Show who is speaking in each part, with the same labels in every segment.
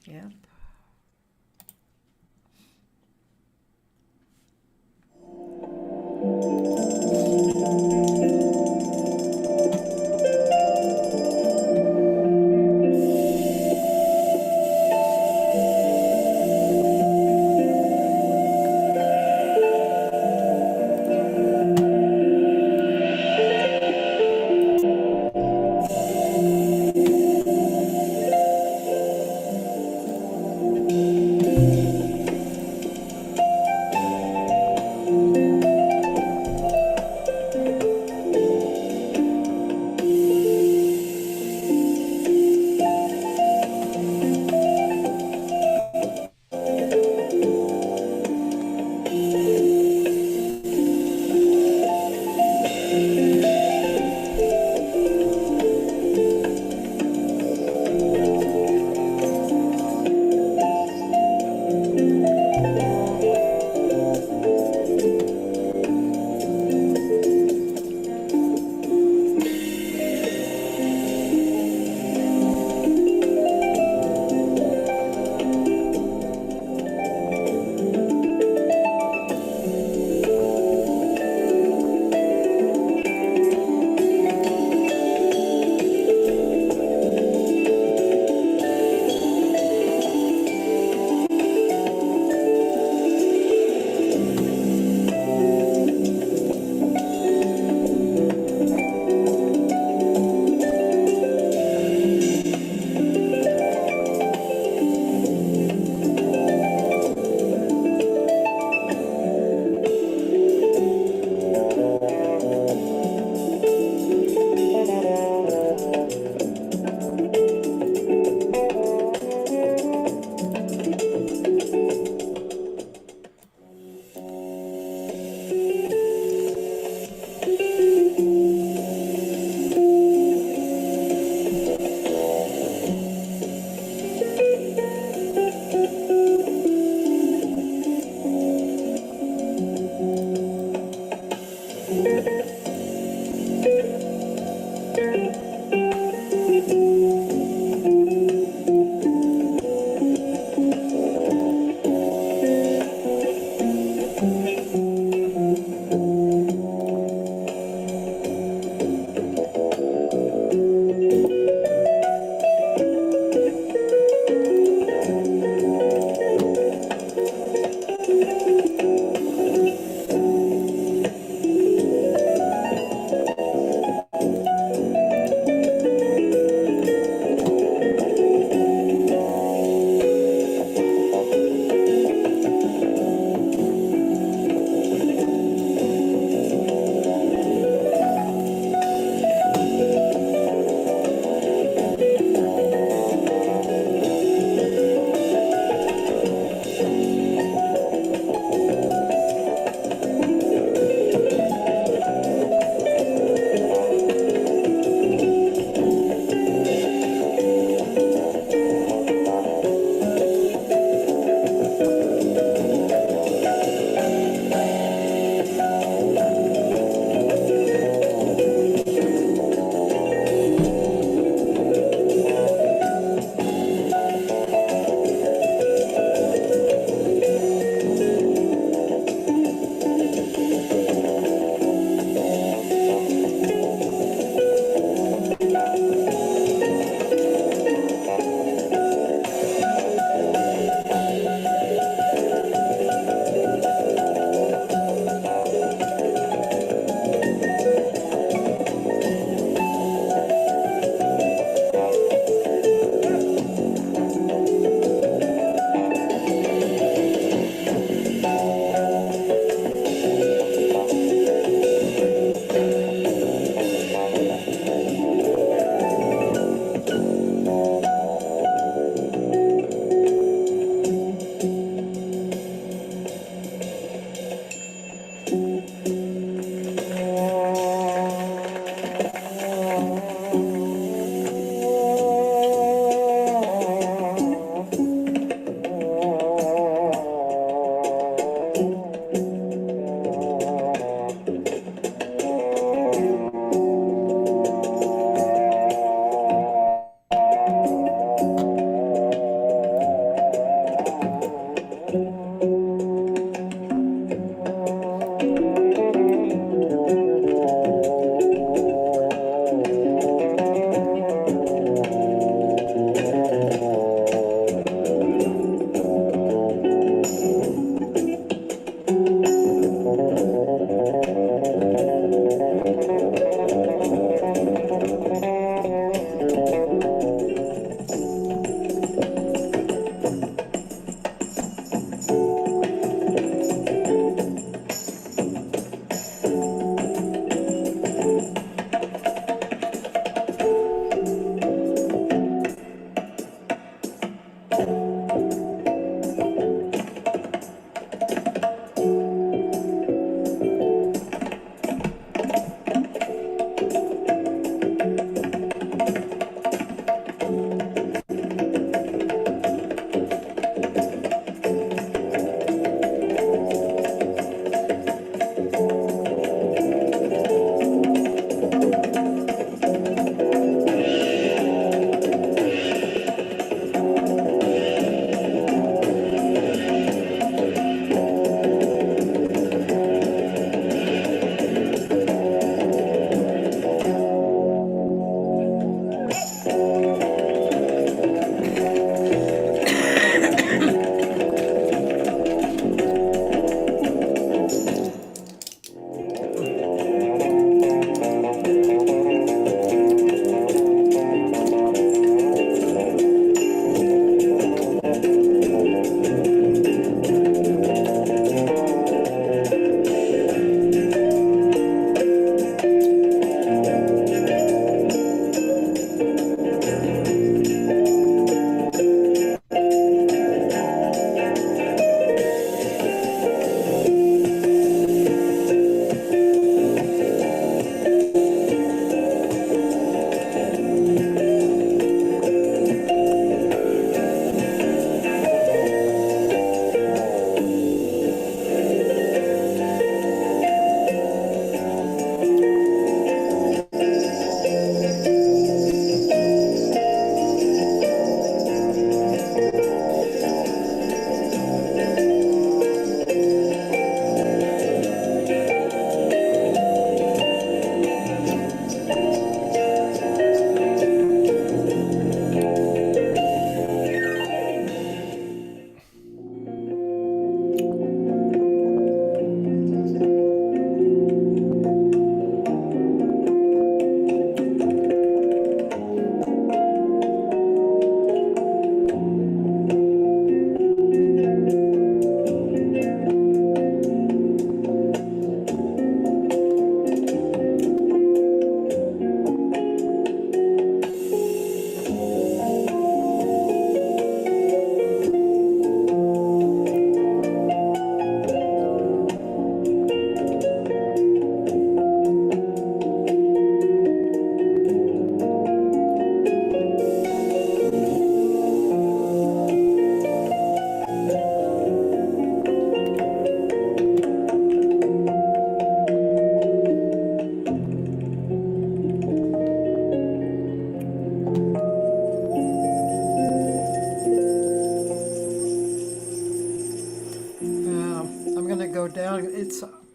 Speaker 1: Yep.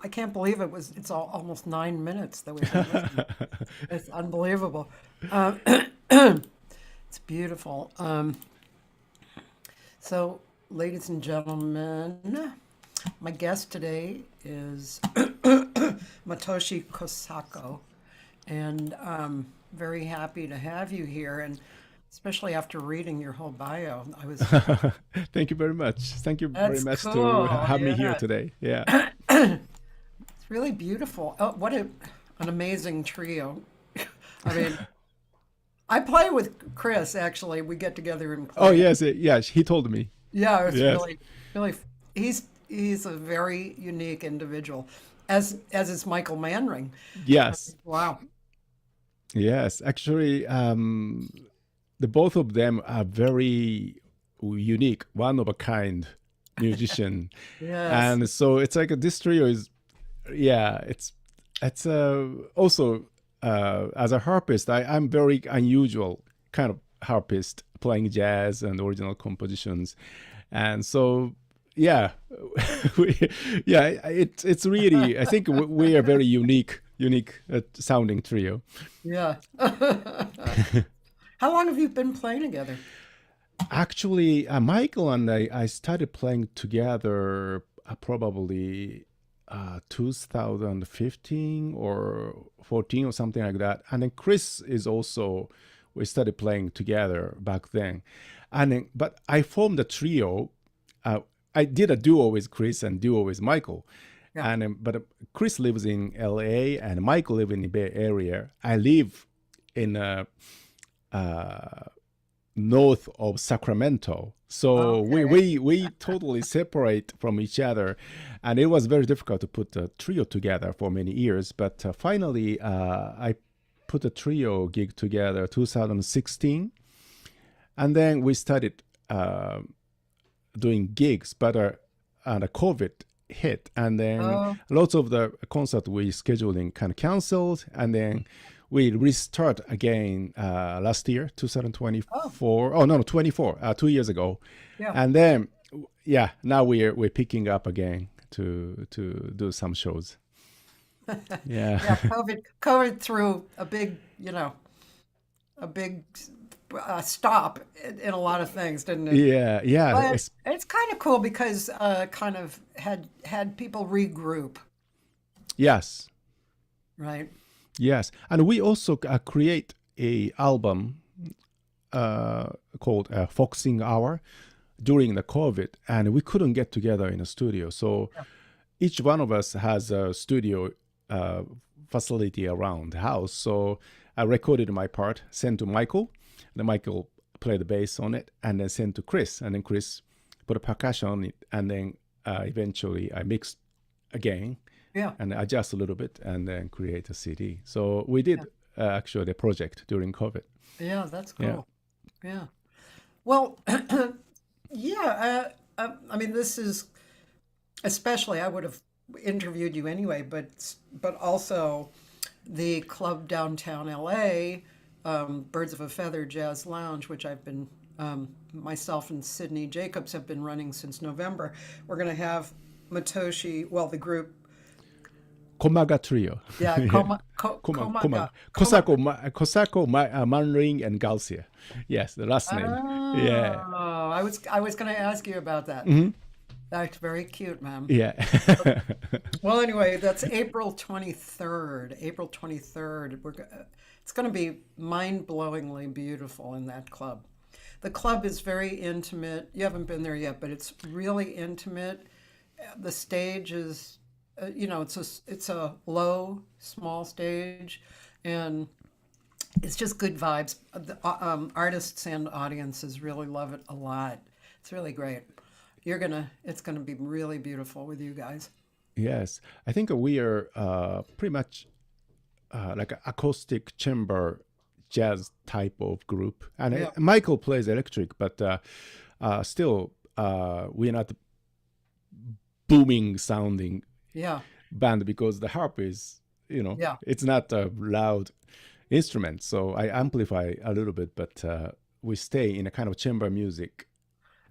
Speaker 1: I can't believe it's almost 9 minutes that we've been listening. It's unbelievable. Um, it's beautiful. So, ladies and gentlemen, my guest today is Motoshi Kosako, and I'm very happy to have you here, and especially after reading your whole bio.
Speaker 2: Thank you very much. Thank you very
Speaker 1: That's
Speaker 2: much to
Speaker 1: cool.
Speaker 2: have me here
Speaker 1: Yeah.
Speaker 2: today. Yeah.
Speaker 1: It's really beautiful. Oh, what an amazing trio. I mean, I play with Chris, actually. We get together and
Speaker 2: Oh,
Speaker 1: play.
Speaker 2: yes. Yes. He told me.
Speaker 1: Yeah, it's
Speaker 2: Yes.
Speaker 1: really, he's a very unique individual, as is Michael Manring.
Speaker 2: Yes.
Speaker 1: Wow.
Speaker 2: Yes. Actually, the both of them are very unique, one of a kind musician.
Speaker 1: Yes.
Speaker 2: And so it's like this trio is, yeah, it's also as a harpist, I'm very unusual kind of harpist playing jazz and original compositions. And so, yeah, we, yeah, it's really, I think we are very unique sounding trio.
Speaker 1: Yeah. How long have you been playing together?
Speaker 2: Actually, Michael and I started playing together probably 2015 or 14 or something like that. And then Chris is also, we started playing together back then. And then, but I formed a trio. I did a duo with Chris and duo with Michael.
Speaker 1: Yeah.
Speaker 2: And but Chris lives in LA and Michael lives in the Bay Area. I live in north of Sacramento. So we totally separate from each other. And it was very difficult to put a trio together for many years. But finally, I put a trio gig together 2016. And then we started doing gigs, but and COVID hit. And then lots of the concert we scheduling kind of canceled. And then we restart again last year, 2024. Oh, no, 24, 2 years ago.
Speaker 1: Yeah.
Speaker 2: And then, yeah, now we're picking up again to do some shows. Yeah.
Speaker 1: Yeah, COVID threw a big, stop in a lot of things, didn't it?
Speaker 2: Yeah, yeah.
Speaker 1: But it's kind of cool because kind of had people regroup,
Speaker 2: Yes.
Speaker 1: right?
Speaker 2: Yes, and we also create a album called Foxing Hour during the COVID, and we couldn't get together in a studio. So each one of us has a studio facility around the house. So I recorded my part, sent to Michael. Then Michael played the bass on it, and then sent to Chris. And then Chris put a percussion on it, and then eventually I mixed again.
Speaker 1: Yeah.
Speaker 2: And adjust a little bit and then create a CD. So we did actually the project during COVID.
Speaker 1: Yeah, that's cool. Yeah. Well, yeah, I mean, this is especially, I would have interviewed you anyway, but also the club downtown LA, Birds of a Feather Jazz Lounge, which I've been, myself and Sydney Jacobs have been running since November. We're going to have Motoshi, well, the group,
Speaker 2: Komaga Trio.
Speaker 1: Yeah,
Speaker 2: Kosako, Manring, and Garcia. Yes, the last name. Yeah.
Speaker 1: Oh, I was going to ask you about that. That's very cute, ma'am.
Speaker 2: Yeah.
Speaker 1: Well, anyway, that's April 23rd. April 23rd. It's going to be mind-blowingly beautiful in that club. The club is very intimate. You haven't been there yet, but it's really intimate. The stage is it's a low, small stage, and it's just good vibes. The artists and audiences really love it a lot. It's really great. It's gonna be really beautiful with you guys.
Speaker 2: Yes, I think we are pretty much like an acoustic chamber jazz type of group, and Michael plays electric, but still we're not booming sounding. Band because the harp is, it's not a loud instrument. So I amplify a little bit, but we stay in a kind of chamber music.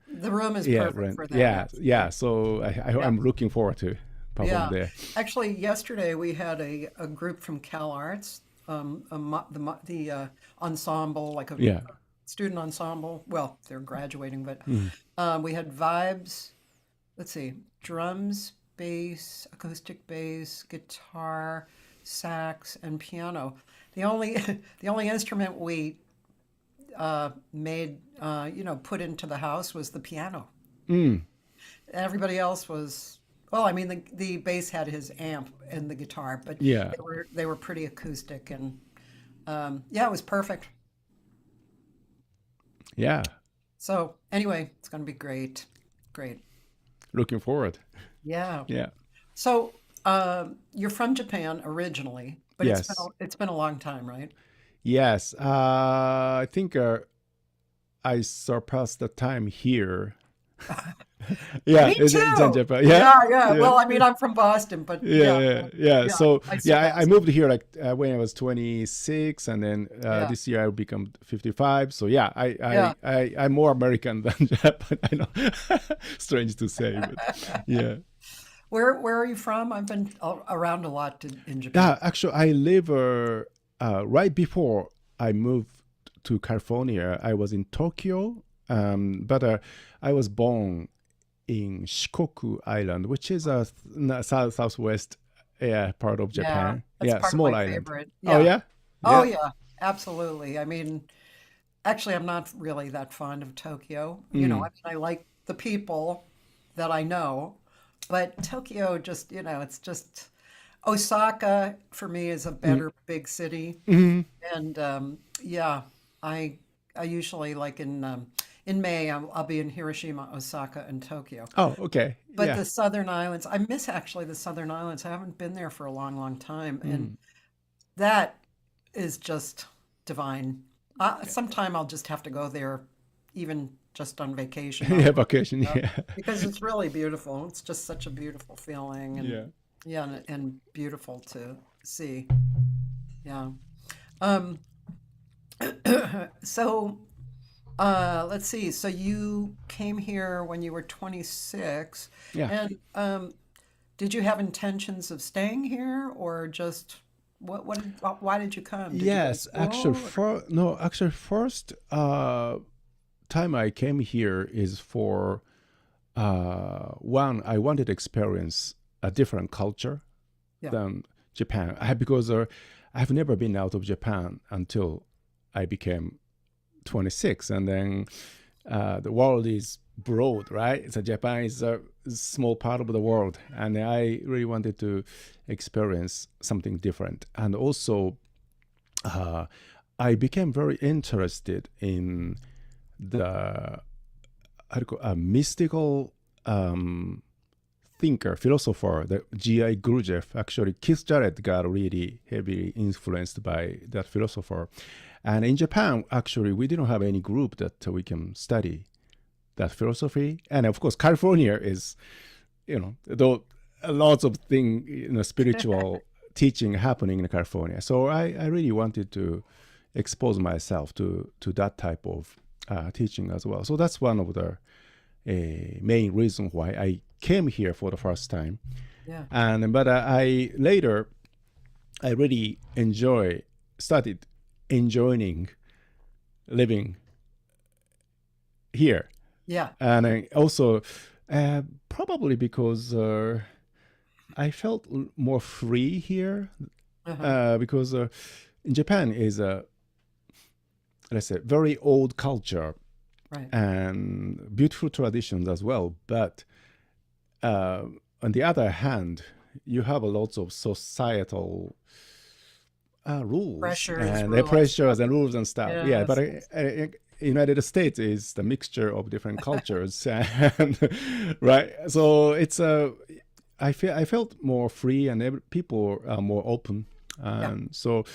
Speaker 1: The room is perfect for that.
Speaker 2: Yeah. So I'm looking forward to perform there.
Speaker 1: Actually, yesterday we had a group from Cal Arts, the ensemble, like a student ensemble. Well, they're graduating, but we had vibes. Let's see, drums, bass, acoustic bass, guitar, sax, and piano. The only instrument we made, put into the house was the piano. Everybody else was, well, I mean, the bass had his amp and the guitar, but they were pretty acoustic, and it was perfect.
Speaker 2: Yeah.
Speaker 1: So anyway, it's going to be great.
Speaker 2: Looking forward.
Speaker 1: Yeah.
Speaker 2: Yeah.
Speaker 1: So you're from Japan originally, but it's been a long time, right?
Speaker 2: Yes. I think I surpassed the time here.
Speaker 1: Me too.
Speaker 2: It's in Japan.
Speaker 1: Yeah. Well, I mean, I'm from Boston, but
Speaker 2: So I moved here like when I was 26, and then this year I become 55. So I'm more American than Japan. I know, strange to say, but yeah.
Speaker 1: Where are you from? I've been around a lot in Japan.
Speaker 2: Actually, I live right before I moved to California. I was in Tokyo, but I was born in Shikoku Island, which is a southwest part of
Speaker 1: Yeah,
Speaker 2: Japan.
Speaker 1: that's
Speaker 2: Yeah,
Speaker 1: part of
Speaker 2: small
Speaker 1: my
Speaker 2: island.
Speaker 1: favorite.
Speaker 2: Oh
Speaker 1: Yeah.
Speaker 2: yeah,
Speaker 1: Oh,
Speaker 2: yeah.
Speaker 1: yeah, absolutely. I mean, actually, I'm not really that fond of Tokyo. I
Speaker 2: Mm,
Speaker 1: mean, I like the people that I know, but Tokyo just, it's just Osaka for me is a
Speaker 2: mm,
Speaker 1: better big city.
Speaker 2: mm.
Speaker 1: And yeah, I I usually like in May I'll be in Hiroshima, Osaka, and Tokyo.
Speaker 2: Oh, okay.
Speaker 1: But
Speaker 2: Yeah.
Speaker 1: the Southern Islands, I miss actually the Southern Islands. I haven't been there for a long, long time, and
Speaker 2: Mm.
Speaker 1: that is just divine.
Speaker 2: Yeah.
Speaker 1: Sometime I'll just have to go there, even just on vacation.
Speaker 2: Yeah, vacation.
Speaker 1: Uh,
Speaker 2: Yeah.
Speaker 1: because it's really beautiful. It's just such a beautiful feeling, and
Speaker 2: Yeah.
Speaker 1: yeah, and beautiful to see. Yeah. Um, so let's see. So you came here when you were 26,
Speaker 2: Yeah.
Speaker 1: and did you have intentions of staying here, or just why did you come? Did you go to
Speaker 2: Yes, actually,
Speaker 1: school?
Speaker 2: first time I came here is for one. I wanted to experience a different culture
Speaker 1: Yeah.
Speaker 2: than Japan. Because I've never been out of Japan until I became 26, and then the world is broad, right? So Japan is a small part of the world, and I really wanted to experience something different. And also, uh, I became very interested in the mystical thinker, philosopher, the G.I. Gurdjieff. Actually, Keith Jarrett got really heavily influenced by that philosopher. And in Japan, actually, we didn't have any group that we can study that philosophy. And of course, California is, though lots of spiritual teaching happening in California. So I really wanted to expose myself to that type of teaching as well. So that's one of the main reason why I came here for the first time.
Speaker 1: Yeah.
Speaker 2: But I later I really started enjoying living here.
Speaker 1: Yeah.
Speaker 2: And I also probably because I felt more free here,
Speaker 1: Uh-huh.
Speaker 2: because in Japan is a, let's say, very old culture
Speaker 1: Right.
Speaker 2: and beautiful traditions as well. But on the other hand, you have a lots of societal rules
Speaker 1: Pressures,
Speaker 2: and the
Speaker 1: rules.
Speaker 2: pressures and rules and stuff. Yeah, but
Speaker 1: Yes. Yes.
Speaker 2: United States is the mixture of different cultures, and right. So it's I felt more free, and people are more open,
Speaker 1: Yeah.
Speaker 2: and so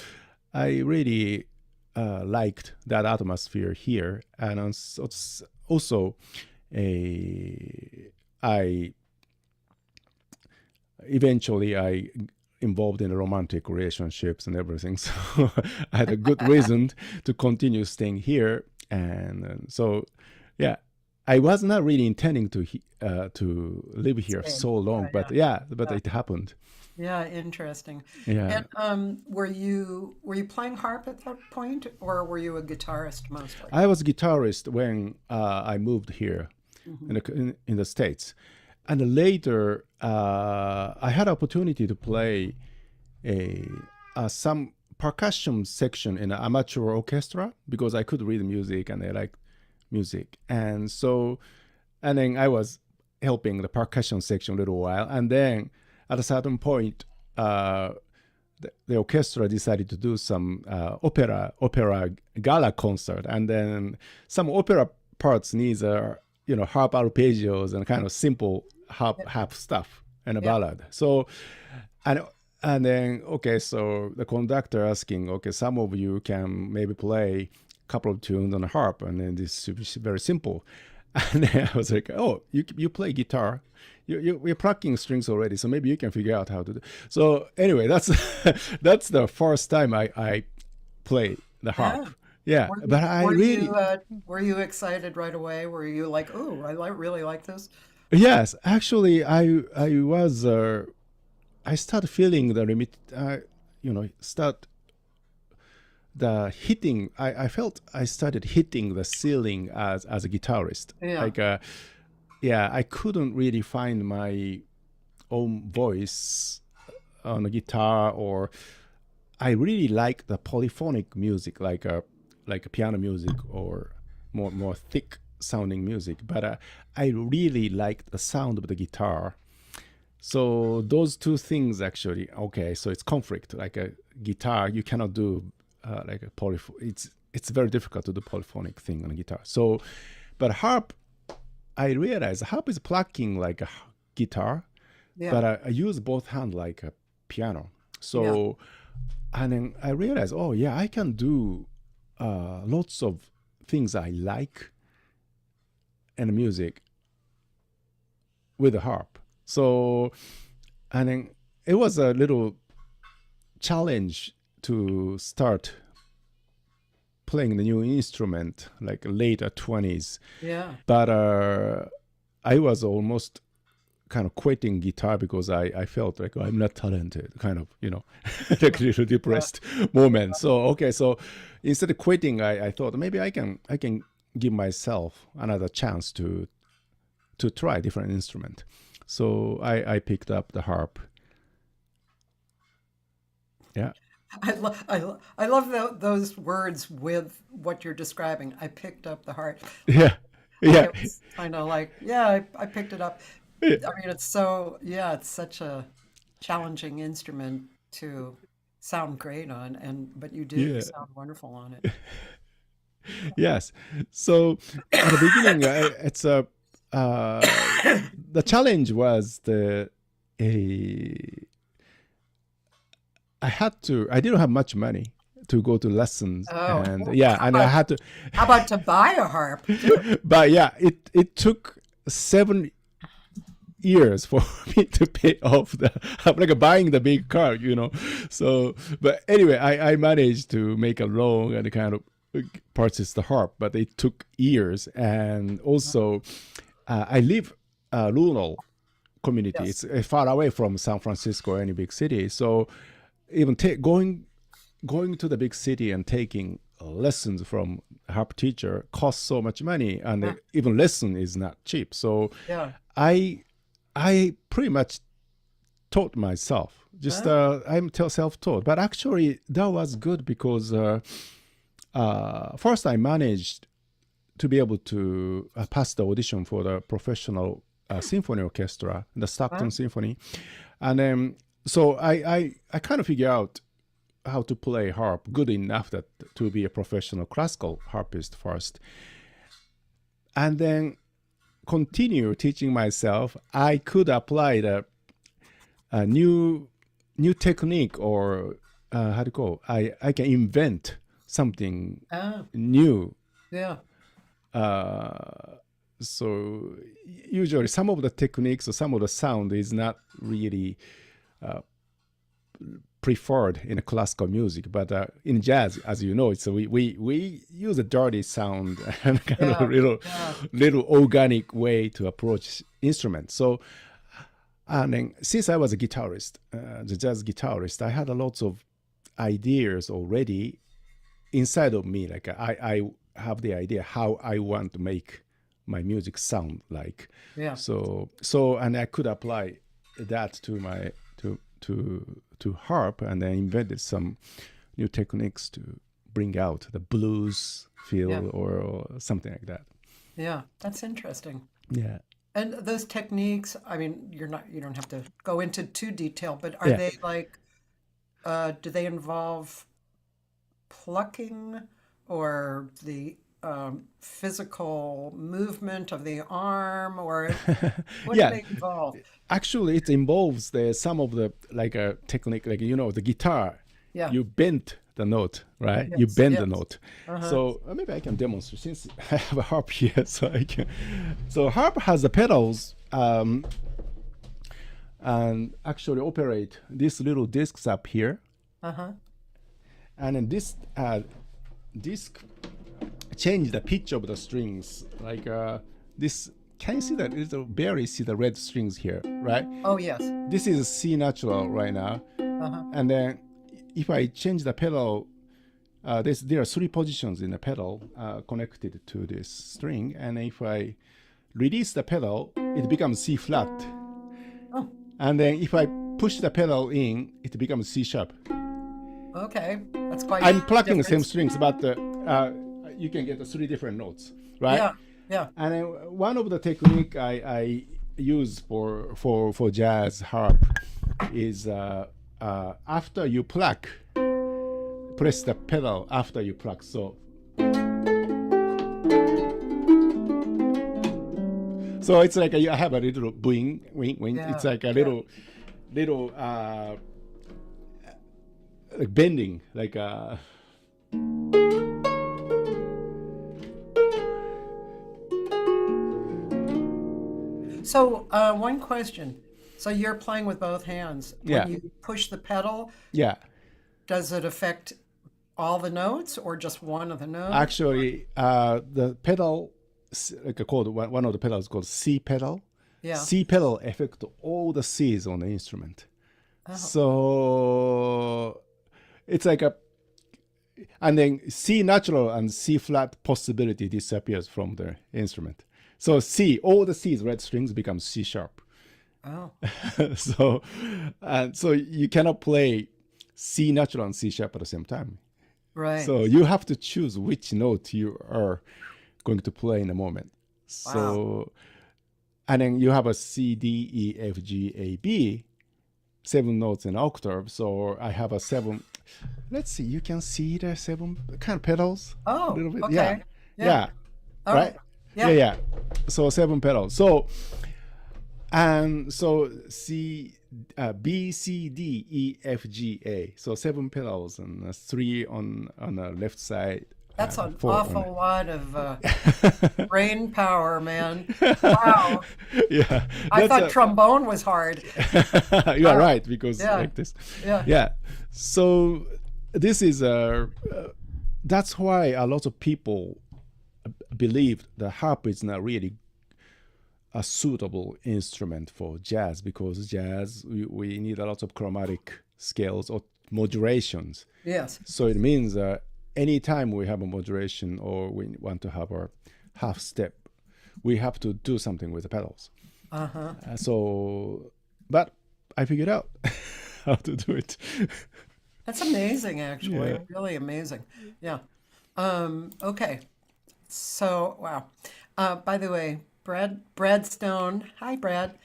Speaker 2: I really liked that atmosphere here. And also I eventually I involved in romantic relationships and everything, so I had a good reason to continue staying here. And so yeah, I was not really intending to live here
Speaker 1: Same.
Speaker 2: so long, but
Speaker 1: Yeah.
Speaker 2: it happened.
Speaker 1: Yeah. Interesting.
Speaker 2: Yeah,
Speaker 1: And were you playing harp at that point, or were you a guitarist mostly?
Speaker 2: I was guitarist when I moved here
Speaker 1: Hmm.
Speaker 2: in the States. And later, I had opportunity to play some percussion section in an amateur orchestra because I could read music and I like music. And then I was helping the percussion section a little while. And then at a certain point, the orchestra decided to do some opera gala concert. And then some opera parts needs harp arpeggios and kind of simple harp stuff and a
Speaker 1: Yeah.
Speaker 2: ballad. So and then so the conductor asking, some of you can maybe play a couple of tunes on a harp, and then this is very simple. And then I was like, oh, you play guitar, you're plucking strings already, so maybe you can figure out how to do. So anyway, that's that's the first time I play the
Speaker 1: Yeah.
Speaker 2: harp. Yeah,
Speaker 1: Were you
Speaker 2: but I
Speaker 1: were
Speaker 2: really.
Speaker 1: you were you excited right away? Were you like, oh, really like this?
Speaker 2: Yes, actually, I was I started feeling the limit. Start the hitting. I felt I started hitting the ceiling as a guitarist.
Speaker 1: Yeah.
Speaker 2: Like yeah, I couldn't really find my own voice on the guitar, or I really like the polyphonic music, like a piano music or more thick sounding music. But I really like the sound of the guitar. So those two things actually, okay. So it's conflict. Like a guitar, you cannot do like a It's very difficult to do polyphonic thing on a guitar. So, but harp, I realized harp is plucking like a guitar,
Speaker 1: Yeah.
Speaker 2: but I use both hands like a piano. So, and then I realized, oh yeah, I can do lots of things I like in music with a harp. So, and then it was a little challenge to start playing the new instrument, like later 20s.
Speaker 1: Yeah.
Speaker 2: But I was almost kind of quitting guitar because I felt like, oh, I'm not talented, kind of, like a little depressed moment. So, okay, so instead of quitting, I thought maybe I can give myself another chance to try a different instrument. So I picked up the harp. Yeah.
Speaker 1: I love those words with what you're describing. I picked up the heart.
Speaker 2: Yeah.
Speaker 1: Like
Speaker 2: Yeah.
Speaker 1: it was kind of like, yeah, I picked it up. I mean, it's it's such a challenging instrument to sound great on, but you do
Speaker 2: Yeah.
Speaker 1: sound wonderful on it.
Speaker 2: Yes. So at the beginning, it's a the challenge was I didn't have much money to go to lessons,
Speaker 1: Oh,
Speaker 2: and
Speaker 1: how
Speaker 2: and I
Speaker 1: about
Speaker 2: had to,
Speaker 1: to buy a harp too?
Speaker 2: but yeah, it took 7 years for me to pay off like buying the big car. So, but anyway, I managed to make a loan and kind of purchase the harp, but it took years. And also, I live rural community.
Speaker 1: Yes.
Speaker 2: It's far away from San Francisco or any big city. So even going to the big city and taking lessons from a harp teacher costs so much money, and
Speaker 1: Yeah.
Speaker 2: even lesson is not cheap. So
Speaker 1: Yeah.
Speaker 2: I pretty much taught myself. Just I'm self-taught, but actually that was good because first I managed to be able to pass the audition for the professional symphony orchestra, the Stockton
Speaker 1: Wow.
Speaker 2: Symphony, and then so I kind of figure out how to play harp good enough that to be a professional classical harpist first, and then continue teaching myself. I could apply the new technique, or how to call. I can invent something
Speaker 1: Oh,
Speaker 2: new.
Speaker 1: yeah.
Speaker 2: So usually some of the techniques or some of the sound is not really preferred in classical music, but in jazz, as you know, it's we use a dirty sound and kind of
Speaker 1: Yeah. Yeah.
Speaker 2: little organic way to approach instruments. So, and then since I was a guitarist, the jazz guitarist, I had a lot of ideas already inside of me. Like I have the idea how I want to make my music sound like.
Speaker 1: Yeah.
Speaker 2: So and I could apply that to my to harp, and then invented some new techniques to bring out the blues feel,
Speaker 1: Yeah.
Speaker 2: or something like that.
Speaker 1: Yeah. That's interesting.
Speaker 2: Yeah.
Speaker 1: And those techniques, I mean, you don't have to go into too detail, but are
Speaker 2: Yeah.
Speaker 1: they like, do they involve plucking or the physical movement of the arm, or what do
Speaker 2: Yeah.
Speaker 1: they involve?
Speaker 2: Actually, it involves some of the like a technique, like the guitar.
Speaker 1: Yeah.
Speaker 2: You bend the note, right? You
Speaker 1: Yes.
Speaker 2: bend the
Speaker 1: Yes.
Speaker 2: note.
Speaker 1: Uh-huh.
Speaker 2: So maybe I can demonstrate since I have a harp here, so I can. So harp has the pedals, and actually operate these little discs up here,
Speaker 1: Uh-huh.
Speaker 2: and then this disc change the pitch of the strings. Like this, can you see that? Barely see the red strings here, right?
Speaker 1: Oh, yes.
Speaker 2: This is C natural right now,
Speaker 1: Uh-huh.
Speaker 2: and then if I change the pedal, there are 3 positions in the pedal connected to this string, and if I release the pedal, it becomes C flat.
Speaker 1: Oh,
Speaker 2: And then if I push the pedal in, it becomes C sharp.
Speaker 1: okay. That's quite
Speaker 2: I'm plucking the same
Speaker 1: different.
Speaker 2: strings, but you can get the 3 different notes, right?
Speaker 1: Yeah, yeah.
Speaker 2: And then one of the technique I use for jazz harp is after you pluck, press the pedal after you pluck. So it's like I have a little boing, wing, wing.
Speaker 1: Yeah,
Speaker 2: It's like a little like bending, like
Speaker 1: So, one question. So you're playing with both hands.
Speaker 2: Yeah.
Speaker 1: When you push the pedal,
Speaker 2: yeah.
Speaker 1: does it affect all the notes or just one of the notes?
Speaker 2: Actually, the pedal, like called one of the pedals called C pedal.
Speaker 1: Yeah.
Speaker 2: C pedal affect all the C's on the instrument. So it's like and then C natural and C flat possibility disappears from the instrument. So C, all the C's, red strings, become C sharp.
Speaker 1: Oh,
Speaker 2: so you cannot play C natural and C sharp at the same time.
Speaker 1: right.
Speaker 2: So you have to choose which note you are going to play in a moment. So, and then you have a C, D, E, F, G, A, B, 7 notes in octave. So I have a 7. Let's see, you can see the 7 kind of pedals.
Speaker 1: Oh,
Speaker 2: a little bit.
Speaker 1: okay.
Speaker 2: Yeah.
Speaker 1: Oh,
Speaker 2: Right?
Speaker 1: yeah.
Speaker 2: Yeah. So 7 pedals. So, and so C, B, C, D, E, F, G, A. So 7 pedals and 3 on the left side.
Speaker 1: That's an
Speaker 2: 4
Speaker 1: awful lot of brain power, man. Wow.
Speaker 2: Yeah.
Speaker 1: I thought trombone was hard.
Speaker 2: You are right, because
Speaker 1: Yeah.
Speaker 2: like this.
Speaker 1: Yeah.
Speaker 2: Yeah. So this is that's why a lot of people believe the harp is not really a suitable instrument for jazz, because jazz, we need a lot of chromatic scales or modulations.
Speaker 1: Yes.
Speaker 2: So it means anytime we have a modulation or we want to have a half step, we have to do something with the pedals. So, but I figured out how to do it.
Speaker 1: That's amazing, actually.
Speaker 2: Yeah.
Speaker 1: Really amazing. Yeah. Okay. So, wow. By the way, Brad Stone, hi Brad,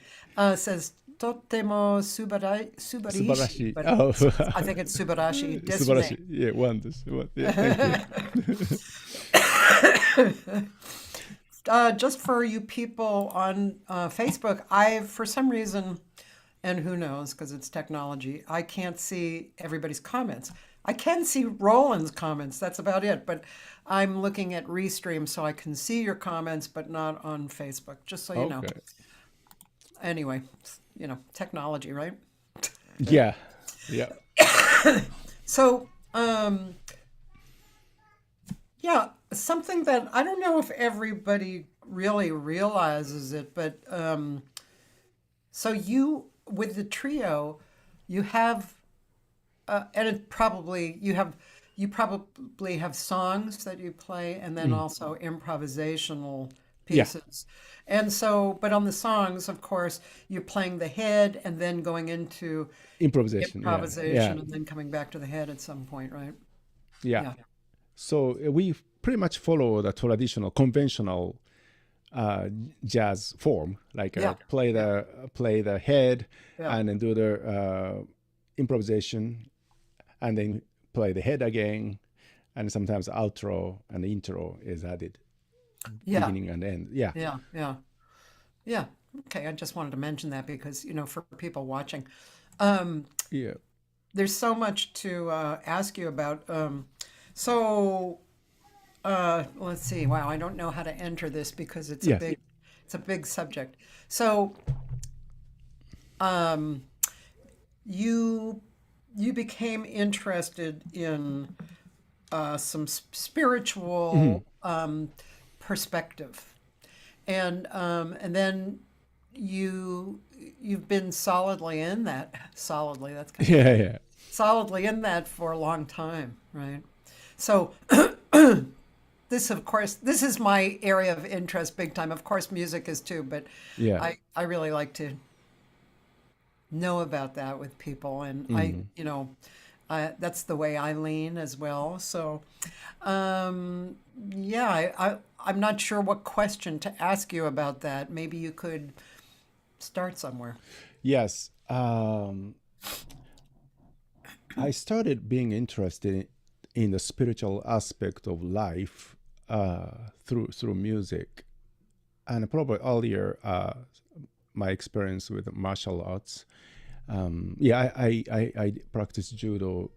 Speaker 1: says totemo subarashi,
Speaker 2: Subarashi.
Speaker 1: but
Speaker 2: Oh.
Speaker 1: I think it's subarashi.
Speaker 2: Subarashi.
Speaker 1: Desu
Speaker 2: Yeah, one. Yeah, thank you.
Speaker 1: just for you people on Facebook, for some reason, and who knows, because it's technology, I can't see everybody's comments. I can see Roland's comments, that's about it, but I'm looking at Restream so I can see your comments, but not on Facebook, just so you know.
Speaker 2: Okay.
Speaker 1: Anyway, technology, right?
Speaker 2: Yeah. Yeah.
Speaker 1: So, yeah, something that I don't know if everybody really realizes it, but so with the trio, you have, and you probably have songs that you play, and then also improvisational pieces. And so, but on the songs, of course, you're playing the head and then going into
Speaker 2: Improvisation. Yeah.
Speaker 1: and then coming back to the head at some point, right?
Speaker 2: Yeah. So we pretty much follow the traditional, conventional jazz form, like play the head and then do the improvisation, and then play the head again, and sometimes outro and intro is added, beginning and end. Yeah.
Speaker 1: Okay, I just wanted to mention that because for people watching,
Speaker 2: Yeah.
Speaker 1: there's so much to ask you about. So let's see. Wow, I don't know how to enter this because it's
Speaker 2: Yes.
Speaker 1: it's a big subject. So you became interested in some spiritual perspective, and then you've been solidly in that. Solidly, that's kind of solidly in that for a long time, right? So this, of course, this is my area of interest big time. Of course, music is too, but
Speaker 2: Yeah.
Speaker 1: I really like to know about that with people, and
Speaker 2: Mhm.
Speaker 1: that's the way I lean as well. So, um, yeah, I'm not sure what question to ask you about that. Maybe you could start somewhere.
Speaker 2: Yes. I started being interested in the spiritual aspect of life through music, and probably earlier my experience with martial arts. Yeah, I practiced judo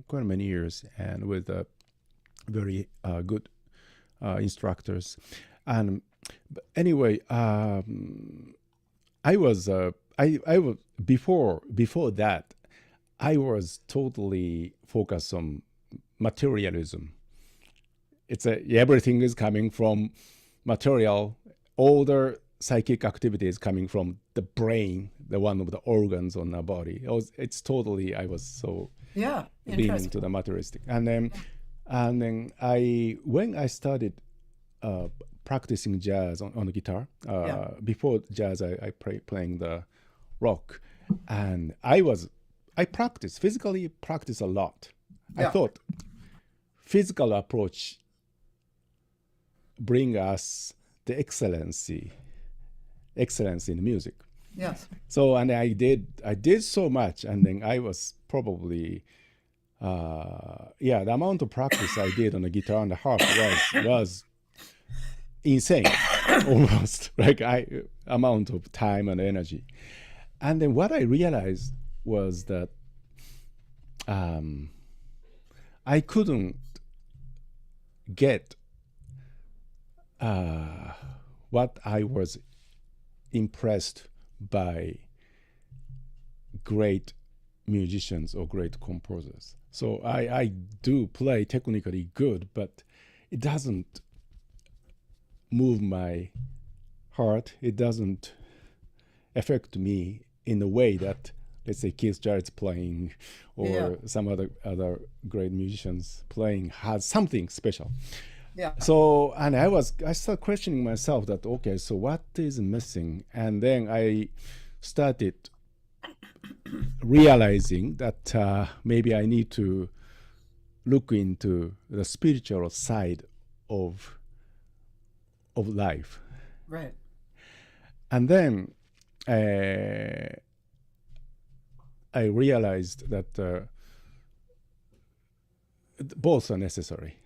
Speaker 2: quite many years, and with very good instructors. And anyway, I was I was before that I was totally focused on materialism. It's everything is coming from material. All the psychic activity is coming from the brain, the one of the organs on our body. It's totally. I was so
Speaker 1: Yeah,
Speaker 2: leaning to
Speaker 1: interesting.
Speaker 2: the materialistic, and then when I started uh, practicing jazz on the guitar.
Speaker 1: Yeah,
Speaker 2: Before jazz, I playing the rock, and I practice physically practice a lot. I
Speaker 1: yeah,
Speaker 2: thought physical approach bring us the excellence in music.
Speaker 1: yes,
Speaker 2: So and I did so much, and then I was probably yeah, the amount of practice I did on the guitar and the harp was insane, almost like I amount of time and energy. And then what I realized was that um, I couldn't get uh, what I was impressed by great musicians or great composers. So I do play technically good, but it doesn't move my heart. It doesn't affect me in a way that, let's say, Keith Jarrett's playing
Speaker 1: yeah,
Speaker 2: or some other great musicians playing has something special.
Speaker 1: yeah,
Speaker 2: So, and I started questioning myself that, okay, so what is missing? And then I started realizing that maybe I need to look into the spiritual side of life.
Speaker 1: right.
Speaker 2: And then uh, I realized that both are necessary.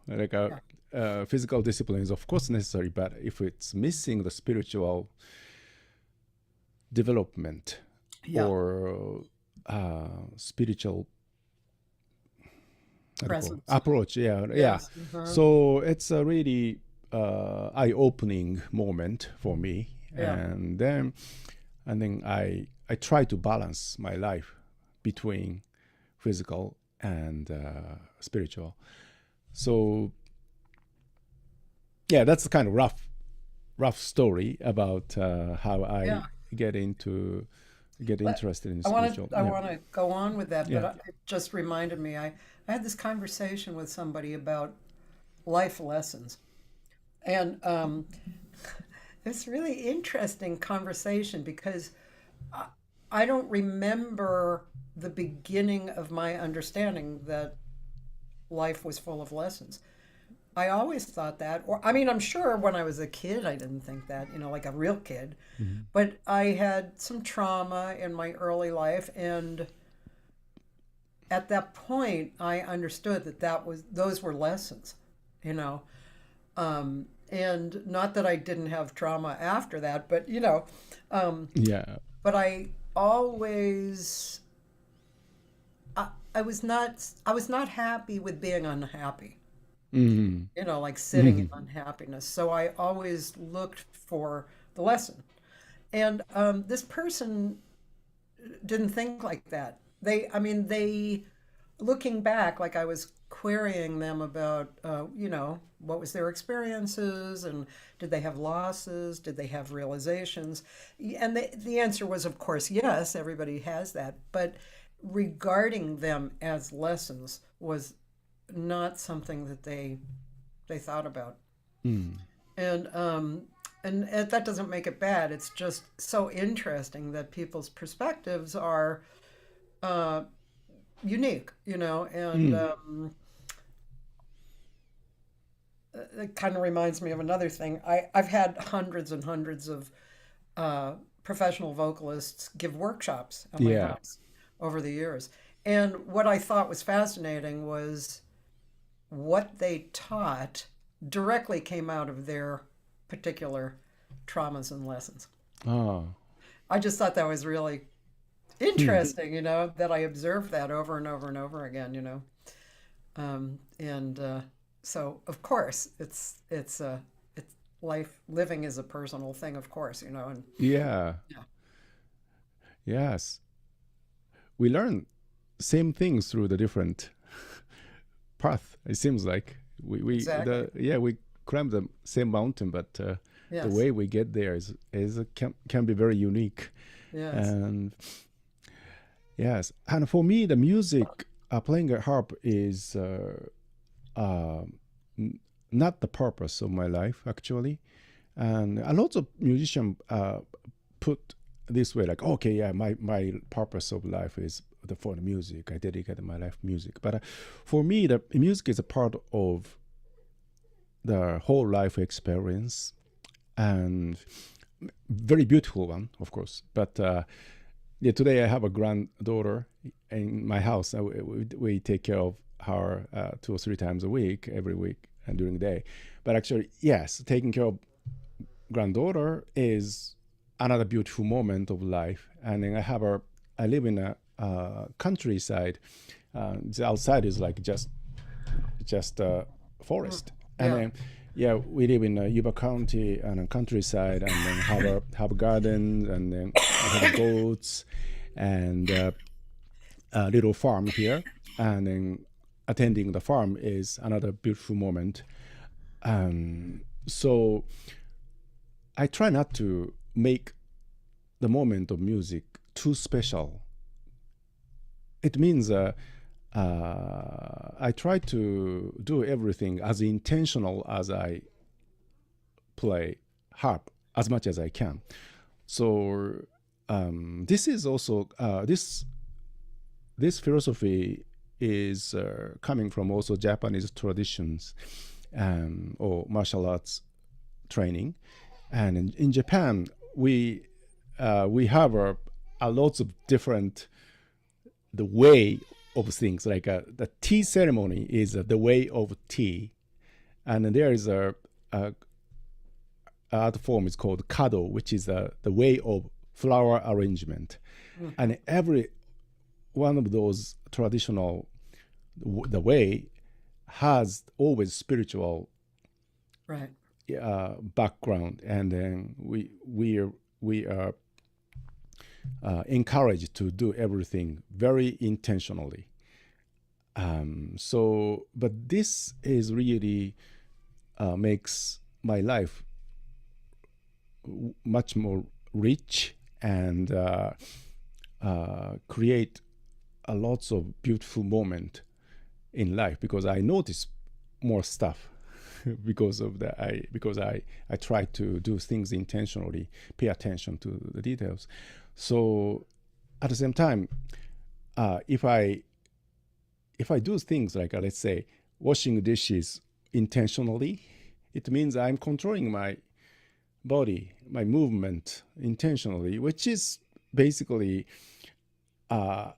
Speaker 2: Like
Speaker 1: Yeah,
Speaker 2: physical discipline is of course necessary, but if it's missing the spiritual development
Speaker 1: yeah,
Speaker 2: or spiritual how do you call it?
Speaker 1: presence.
Speaker 2: Approach, yeah, yeah.
Speaker 1: Yes. Uh-huh.
Speaker 2: So it's a really eye-opening moment for me,
Speaker 1: Yeah,
Speaker 2: and then I try to balance my life between physical and spiritual. So yeah, that's a kind of rough story about how I
Speaker 1: yeah.
Speaker 2: get
Speaker 1: But
Speaker 2: interested in
Speaker 1: I want
Speaker 2: spiritual.
Speaker 1: to I
Speaker 2: Yeah,
Speaker 1: want to go on with that, but
Speaker 2: yeah.
Speaker 1: it just reminded me. I had this conversation with somebody about life lessons, and it's really interesting conversation because I don't remember the beginning of my understanding that life was full of lessons. I always thought that, or I mean, I'm sure when I was a kid, I didn't think that, like a real kid.
Speaker 2: Mhm.
Speaker 1: But I had some trauma in my early life, and at that point, I understood that those were lessons, you know. And not that I didn't have trauma after that, but um,
Speaker 2: Yeah.
Speaker 1: but I always I was not happy with being unhappy.
Speaker 2: Mhm.
Speaker 1: Like sitting in
Speaker 2: Mhm.
Speaker 1: unhappiness. So I always looked for the lesson. And this person didn't think like that. I mean, looking back, like I was querying them about, what was their experiences and did they have losses? Did they have realizations? And the answer was, of course, yes, everybody has that. But regarding them as lessons was not something that they they thought about.
Speaker 2: Mm.
Speaker 1: And that doesn't make it bad. It's just so interesting that people's perspectives are uh, unique, and
Speaker 2: Mm.
Speaker 1: it kind of reminds me of another thing. I've had hundreds and hundreds of professional vocalists give workshops at my
Speaker 2: Yeah.
Speaker 1: house over the years. And what I thought was fascinating was what they taught directly came out of their particular traumas and lessons.
Speaker 2: Ah.
Speaker 1: I just thought that was really
Speaker 2: Hmm.
Speaker 1: interesting, that I observed that over and over and over again, and so of course it's life living is a personal thing, of course, and
Speaker 2: Yeah.
Speaker 1: yeah,
Speaker 2: Yes. We learn same things through the different path. It seems like
Speaker 1: exactly,
Speaker 2: we climb the same mountain, but the
Speaker 1: yes,
Speaker 2: way we get there is can be very unique.
Speaker 1: yes,
Speaker 2: And yes, and for me, the music playing a harp is uh, n- not the purpose of my life actually. And a lot of musicians put this way, like, okay, yeah, my purpose of life is for the music. I dedicated my life to music. But for me, the music is a part of the whole life experience, and very beautiful one, of course. But yeah, today I have a granddaughter in my house. We take care of her 2 or 3 times a week, every week and during the day. But actually, yes, taking care of granddaughter is another beautiful moment of life. And then I live in a countryside. The outside is like just a
Speaker 1: mm,
Speaker 2: forest, and
Speaker 1: yeah,
Speaker 2: then yeah, we live in Yuba County and a countryside, and then have gardens, and then have goats, and a little farm here, and then attending the farm is another beautiful moment. So I try not to make the moment of music too special. It means I try to do everything as intentional as I play harp as much as I can. So this is also this philosophy is coming from also Japanese traditions or martial arts training. And in Japan, we have a lots of different the way of things. Like the tea ceremony is the way of tea, and there is a art form is called kado, which is the way of flower arrangement.
Speaker 1: hmm,
Speaker 2: And every one of those traditional the way has always spiritual
Speaker 1: right,
Speaker 2: background, and then we are encouraged to do everything very intentionally. So, but this is really makes my life much more rich, and create a lots of beautiful moment in life, because I notice more stuff because I try to do things intentionally, pay attention to the details. So at the same time, if I do things like let's say washing dishes intentionally, it means I'm controlling my body, my movement intentionally, which is basically uh,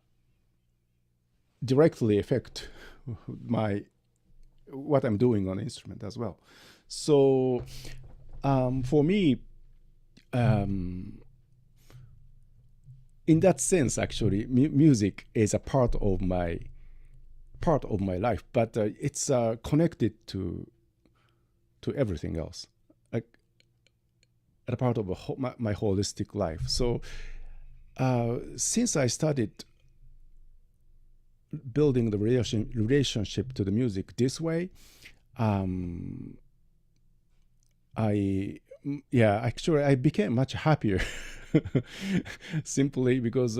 Speaker 2: directly affect my what I'm doing on the instrument as well. So for me, um, in that sense, actually, music is a part of my life, but it's connected to everything else, like a part of my holistic life. So since I started building the relationship to the music this way, um, I yeah, actually I became much happier simply because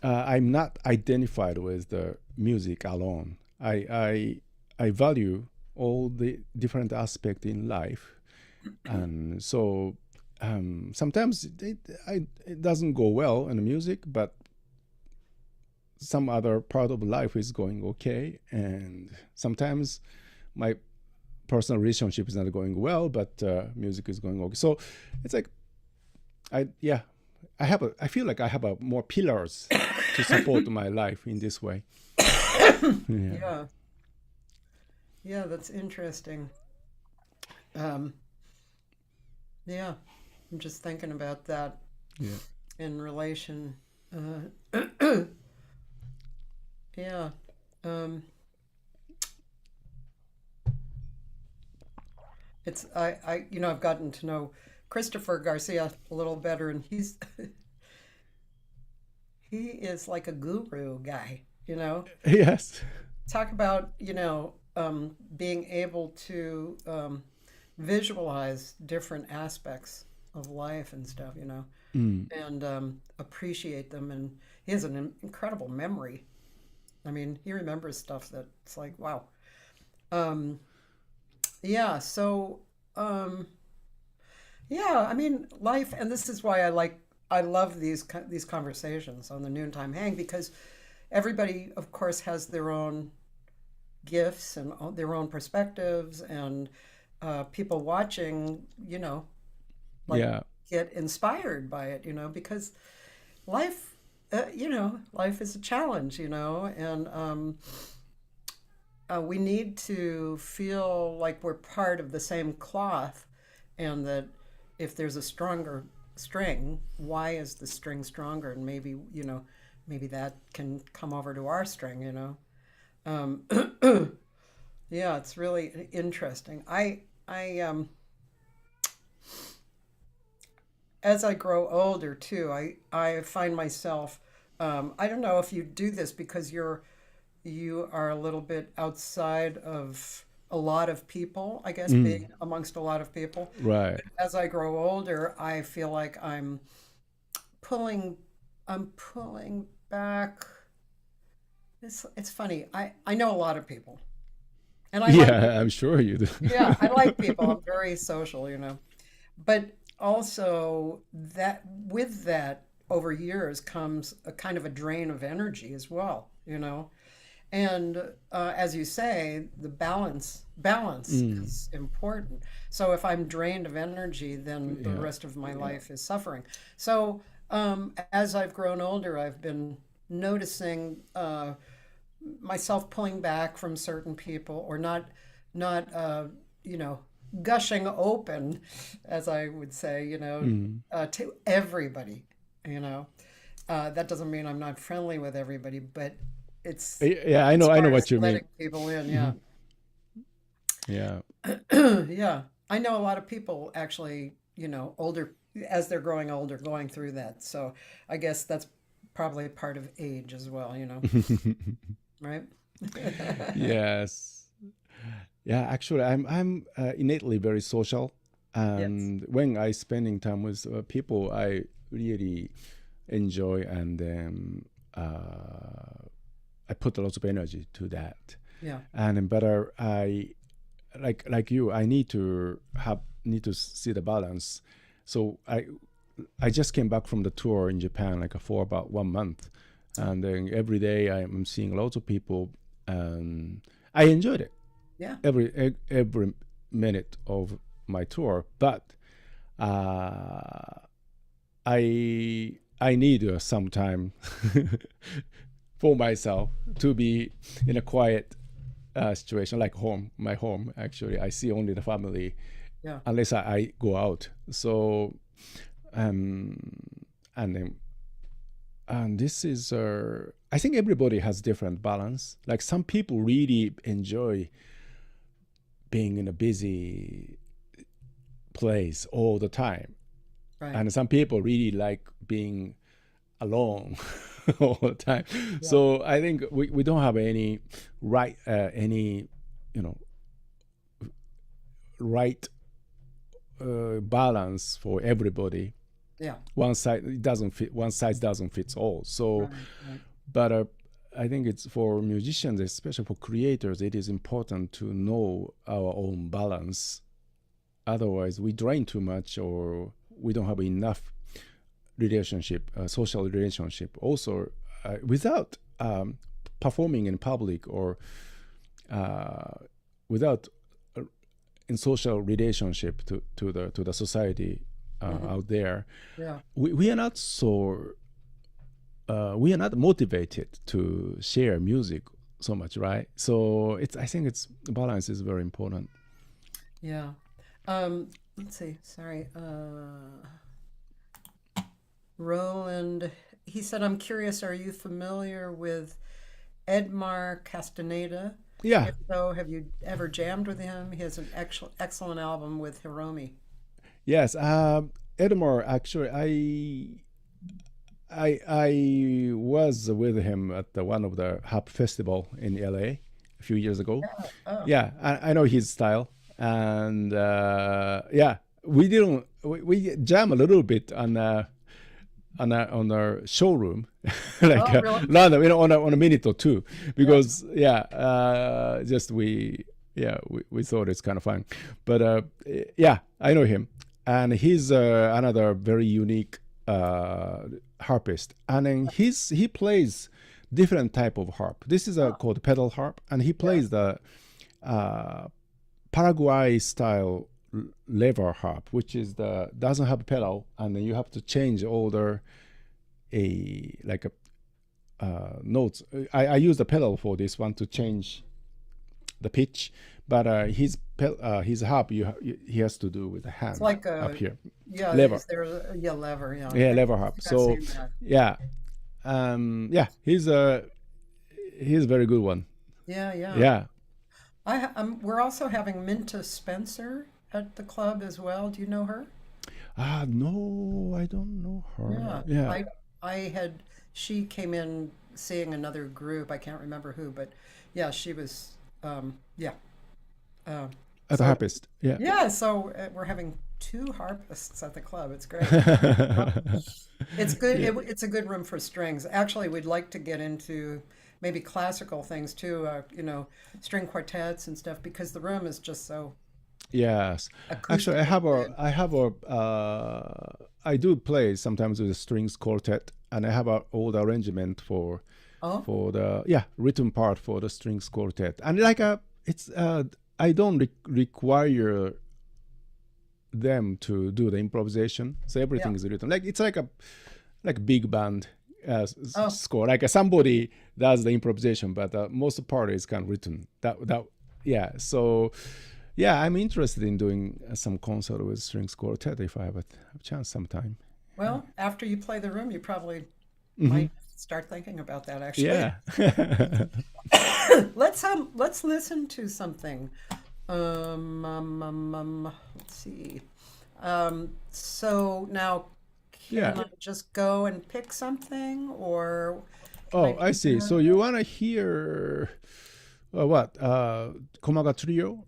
Speaker 2: I'm not identified with the music alone. I value all the different aspects in life. And so sometimes it doesn't go well in the music, but some other part of life is going okay. And sometimes my personal relationship is not going well, but music is going okay. So it's like, I feel like I have more pillars to support my life in this way. Yeah.
Speaker 1: Yeah, that's interesting. Um, yeah, I'm just thinking about that
Speaker 2: Yeah.
Speaker 1: in relation. Yeah. Um, I've gotten to know Christopher Garcia a little better, and he is like a guru guy, you know.
Speaker 2: Yes.
Speaker 1: Talk about, being able to visualize different aspects of life and stuff,
Speaker 2: Mm.
Speaker 1: and appreciate them. And he has an incredible memory. I mean, he remembers stuff that's like, wow. Um, yeah, so, um, yeah, I mean, life, and this is why I love these conversations on the Noontime Hang, because everybody, of course, has their own gifts and their own perspectives, and people watching, like
Speaker 2: Yeah.
Speaker 1: get inspired by it, because life, life is a challenge, and we need to feel like we're part of the same cloth, and that if there's a stronger string, why is the string stronger? And maybe, maybe that can come over to our string, Um, yeah, it's really interesting. As I grow older too, I find myself, I don't know if you do this because you are a little bit outside of a lot of people, I guess,
Speaker 2: Mm.
Speaker 1: being amongst a lot of people.
Speaker 2: Right.
Speaker 1: As I grow older, I feel like pulling, I'm pulling back. It's funny. I know a lot of people, and I like
Speaker 2: Yeah, I'm sure you do.
Speaker 1: yeah, I like people. I'm very social, But also that with that over years comes a kind of a drain of energy as well, And as you say, the balance
Speaker 2: Mm.
Speaker 1: is important. So if I'm drained of energy, then the
Speaker 2: Yeah.
Speaker 1: rest of my life is suffering. So as I've grown older, I've been noticing myself pulling back from certain people, or not you know gushing open, as I would say,
Speaker 2: Mm.
Speaker 1: to everybody. You know, that doesn't mean I'm not friendly with everybody, but it's
Speaker 2: Yeah,
Speaker 1: as
Speaker 2: I know
Speaker 1: far as
Speaker 2: what you mean.
Speaker 1: letting people in. Yeah.
Speaker 2: Mhm. Yeah.
Speaker 1: Yeah, I know a lot of people actually, older, as they're growing older, going through that. So I guess that's probably part of age as well, right?
Speaker 2: Yes. Yeah, actually, I'm innately very social,
Speaker 1: Yes.
Speaker 2: and when I spending time with people, I really enjoy, and I put a lot of energy to that.
Speaker 1: Yeah.
Speaker 2: And but I like you, I need to see the balance. So I just came back from the tour in Japan, like for about 1 month,
Speaker 1: Oh,
Speaker 2: and then every day I'm seeing lots of people, and I enjoyed it
Speaker 1: yeah.
Speaker 2: every minute of my tour. But uh, I need some time for myself to be in a quiet situation, like my home. Actually, I see only the family
Speaker 1: Yeah.
Speaker 2: unless I go out. So, um, and then and this is I think everybody has different balance. Like some people really enjoy being in a busy place all the time,
Speaker 1: Right.
Speaker 2: and some people really like being alone all the time.
Speaker 1: Yeah.
Speaker 2: So I think we don't have any you know right balance for everybody.
Speaker 1: Yeah.
Speaker 2: One size doesn't fit all. So
Speaker 1: Right. Right.
Speaker 2: but I think it's for musicians, especially for creators, it is important to know our own balance. Otherwise, we drain too much, or we don't have enough relationship, social relationship. Also, without performing in public, or without in social relationship to the society out there, we are not so. We are not motivated to share music so much, right? So I think it's balance is very important.
Speaker 1: Yeah. Let's see. Sorry. Roland, he said, I'm curious, are you familiar with Edmar Castaneda?
Speaker 2: Yeah.
Speaker 1: If so, have you ever jammed with him? He has an excellent album with Hiromi.
Speaker 2: Yes. Edmar, actually, I was with him at one of the Harp Festival in LA a few years ago.
Speaker 1: Oh.
Speaker 2: Yeah, I know his style, and yeah, we jam a little bit on our showroom, like
Speaker 1: really?
Speaker 2: random, on a minute or two, because just we thought it's kind of fun, but yeah, I know him, and he's another very unique harpist, and then he plays different type of harp. This is called pedal harp, and he plays the Paraguay style lever harp, which is doesn't have a pedal, and then you have to change all the notes. I use the pedal for this one to change the pitch, but his harp he has to do with the hand.
Speaker 1: It's like
Speaker 2: up here.
Speaker 1: Yeah,
Speaker 2: lever.
Speaker 1: Lever. Yeah.
Speaker 2: Yeah, lever harp. So yeah, he's a very good one.
Speaker 1: Yeah. We're also having Minta Spencer at the club as well. Do you know her?
Speaker 2: No, I don't know her. Yeah.
Speaker 1: She came in seeing another group. I can't remember who, but yeah, she was
Speaker 2: as a harpist. Yeah.
Speaker 1: Yeah, so we're having two harpists at the club. It's great. It's good.
Speaker 2: Yeah.
Speaker 1: It's a good room for strings. Actually, we'd like to get into maybe classical things too, string quartets and stuff, because the room is just so.
Speaker 2: Yes. Actually, I do play sometimes with a strings quartet, and I have an old arrangement for the rhythm part for the strings quartet, and I don't require them to do the improvisation, so everything is written. It's like a big band score. Like somebody does the improvisation, but most part is kind of written. So I'm interested in doing some concert with strings quartet if I have a chance sometime.
Speaker 1: Well, after you play the room, you probably might start thinking about that. Actually,
Speaker 2: yeah.
Speaker 1: Let's listen to something. Let's see. So now, can I just go and pick something, or?
Speaker 2: I see. So you want to hear what? Komaga Trio?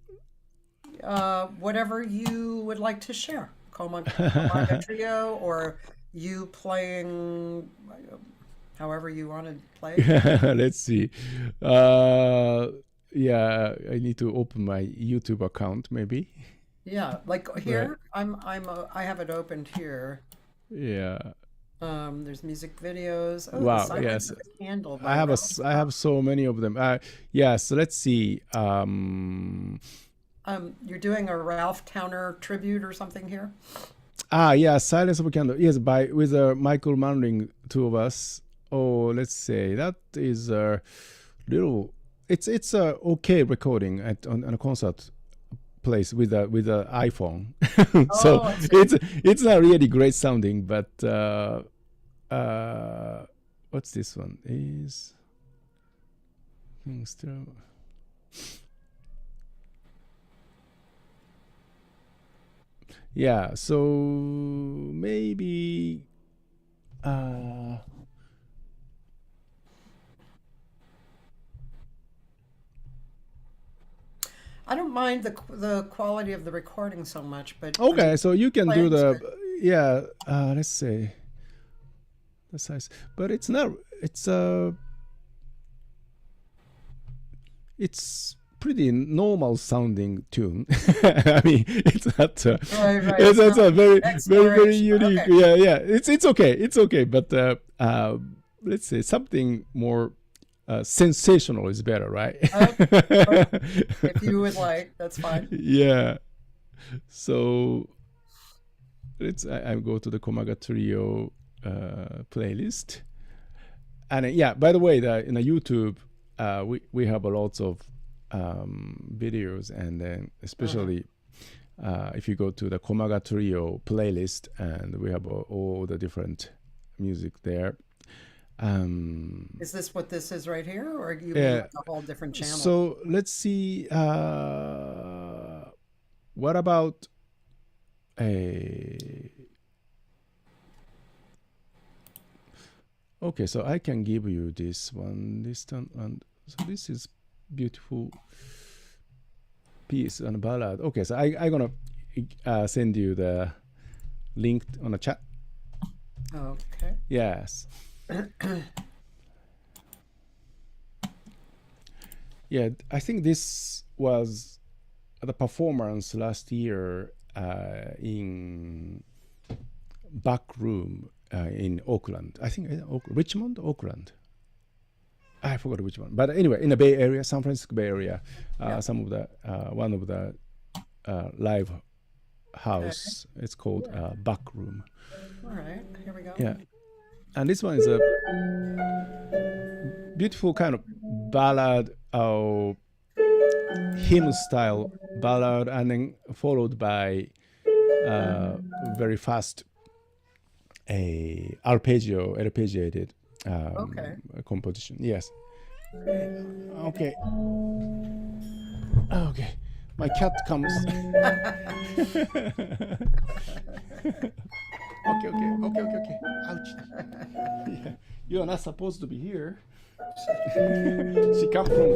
Speaker 1: Whatever you would like to share. Komaga Trio, or you playing however you want to play.
Speaker 2: Let's see. I need to open my YouTube account, maybe.
Speaker 1: Yeah, like here, right. I have it opened here.
Speaker 2: Yeah.
Speaker 1: There's music videos. Oh,
Speaker 2: wow. Yes.
Speaker 1: Candle
Speaker 2: I have so many of them. Yes. Let's see.
Speaker 1: You're doing a Ralph Towner tribute or something here?
Speaker 2: Yeah, Silence of a Candle. Yes, with Michael Manring, two of us. Oh, let's say that is a little. It's a okay recording on a concert place with a iPhone. So it's not really great sounding, but what's this one? Is still. Yeah, so maybe
Speaker 1: I don't mind the quality of the recording so much, but
Speaker 2: okay, so you can do the let's say the size, but it's not it's pretty normal sounding tune. I mean, it's not.
Speaker 1: Right.
Speaker 2: It's a very
Speaker 1: Exploration.
Speaker 2: unique.
Speaker 1: Okay.
Speaker 2: Yeah. It's okay. It's okay. But let's say something more sensational is better, right?
Speaker 1: If you would like, that's fine.
Speaker 2: Yeah. So I go to the Komaga Trio playlist, and yeah. By the way, in the YouTube, we have a lots of videos, and then especially if you go to the Komaga Trio playlist, and we have all the different music there.
Speaker 1: Is this what this is right here, or you
Speaker 2: Yeah.
Speaker 1: have a whole different channel?
Speaker 2: So let's see. What about a? Okay, so I can give you this one, this one, and so this is beautiful piece and ballad. Okay, so I gonna send you the link on the chat.
Speaker 1: Okay.
Speaker 2: Yes. Yeah, I think this was the performance last year in back room in Auckland. I think Richmond, Auckland. I forgot which one, but anyway, in the Bay Area, San Francisco Bay Area, some of the one of the live house. It's called back room.
Speaker 1: All right, here we go.
Speaker 2: Yeah, and this one is a beautiful kind of ballad, hymn style ballad, and then followed by very fast arpeggiated composition. Yes. Okay. Okay. My cat comes. Okay. Ouch. Yeah. You are not supposed to be here. She come from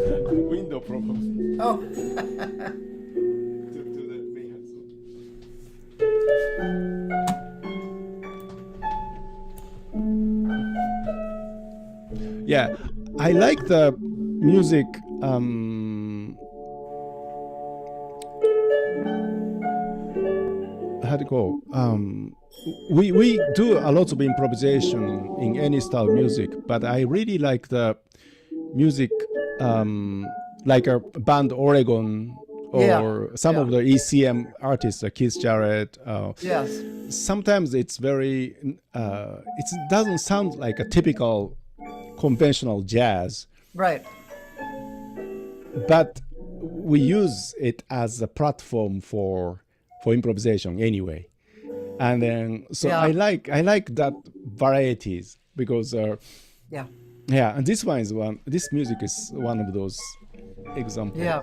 Speaker 2: window probably.
Speaker 1: Oh.
Speaker 2: To the main house. Yeah, I like the music. How to go? We do a lot of improvisation in any style of music, but I really like the music, like a band Oregon or some of the ECM artists, like Keith Jarrett.
Speaker 1: Yes.
Speaker 2: Sometimes it's very, it doesn't sound like a typical conventional jazz.
Speaker 1: Right.
Speaker 2: But we use it as a platform for improvisation anyway. And then, so I like that varieties because, and this music is one of those examples.
Speaker 1: Yeah.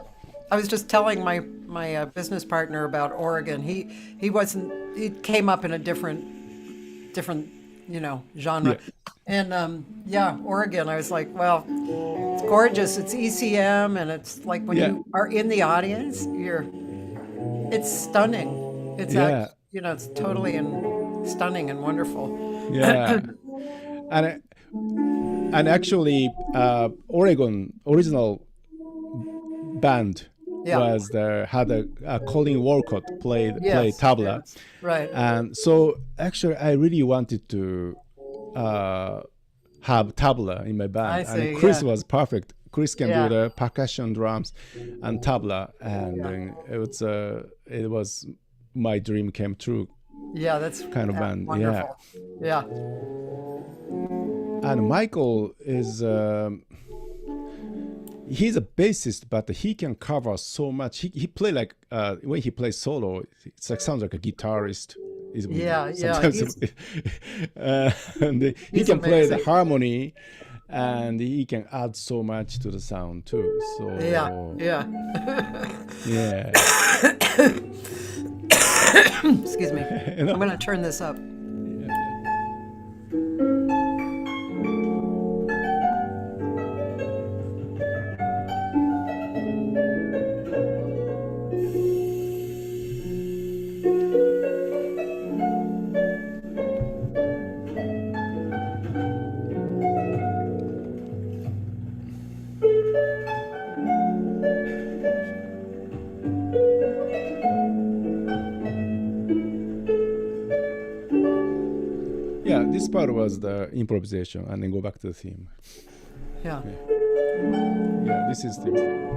Speaker 1: I was just telling my business partner about Oregon. He came up in a different genre.
Speaker 2: Yeah.
Speaker 1: And Oregon, I was like, well, it's gorgeous. It's ECM, and it's like when you are in the audience, it's stunning. It's it's totally stunning and wonderful.
Speaker 2: Yeah. and actually Oregon original band had a Colin Walcott played tabla.
Speaker 1: Yes, right.
Speaker 2: And so actually I really wanted to have tabla in my band.
Speaker 1: I see,
Speaker 2: and Chris was perfect. Chris can do the percussion, drums, and tabla, and it was my dream came true.
Speaker 1: Yeah, that's
Speaker 2: kind of band.
Speaker 1: Wonderful. Yeah.
Speaker 2: And Michael is he's a bassist, but he can cover so much. He play like when he plays solo, it's like sounds like a guitarist. And he can play the harmony, and he can add so much to the sound too. So
Speaker 1: yeah. Excuse me. I'm going to turn this up.
Speaker 2: this part was the improvisation, and then go back to the theme.
Speaker 1: Yeah.
Speaker 2: Yeah, this is the.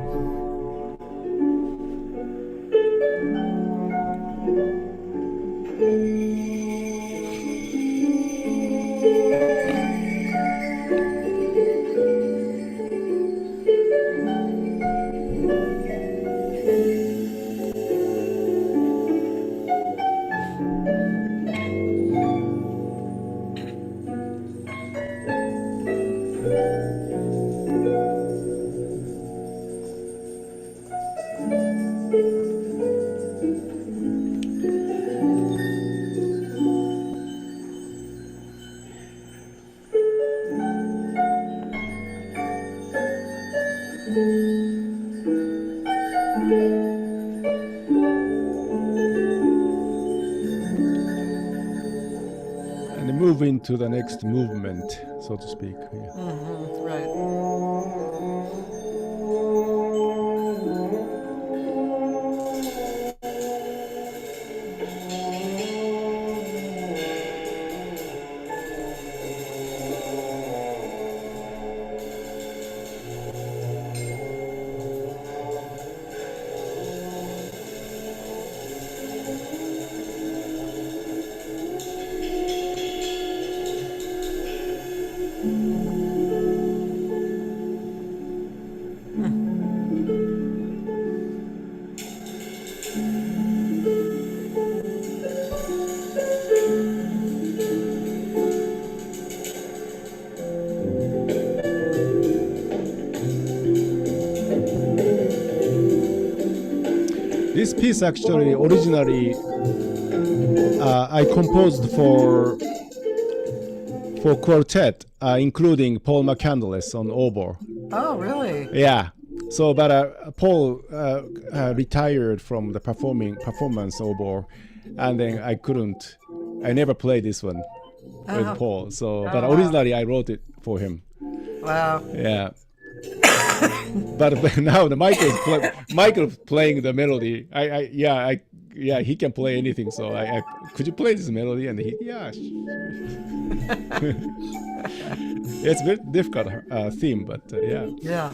Speaker 2: And move into the next movement, so to speak. Yeah.
Speaker 1: Right.
Speaker 2: This piece actually originally I composed for quartet, including Paul McCandless on oboe.
Speaker 1: Oh, really?
Speaker 2: Yeah. So, but Paul retired from the performance oboe, and then I never played this one with Paul. So, but originally I wrote it for him.
Speaker 1: Wow.
Speaker 2: Yeah. But now the Michael's playing the melody. Yeah, he can play anything. So I could you play this melody? And it's a very difficult theme, but yeah.
Speaker 1: Yeah.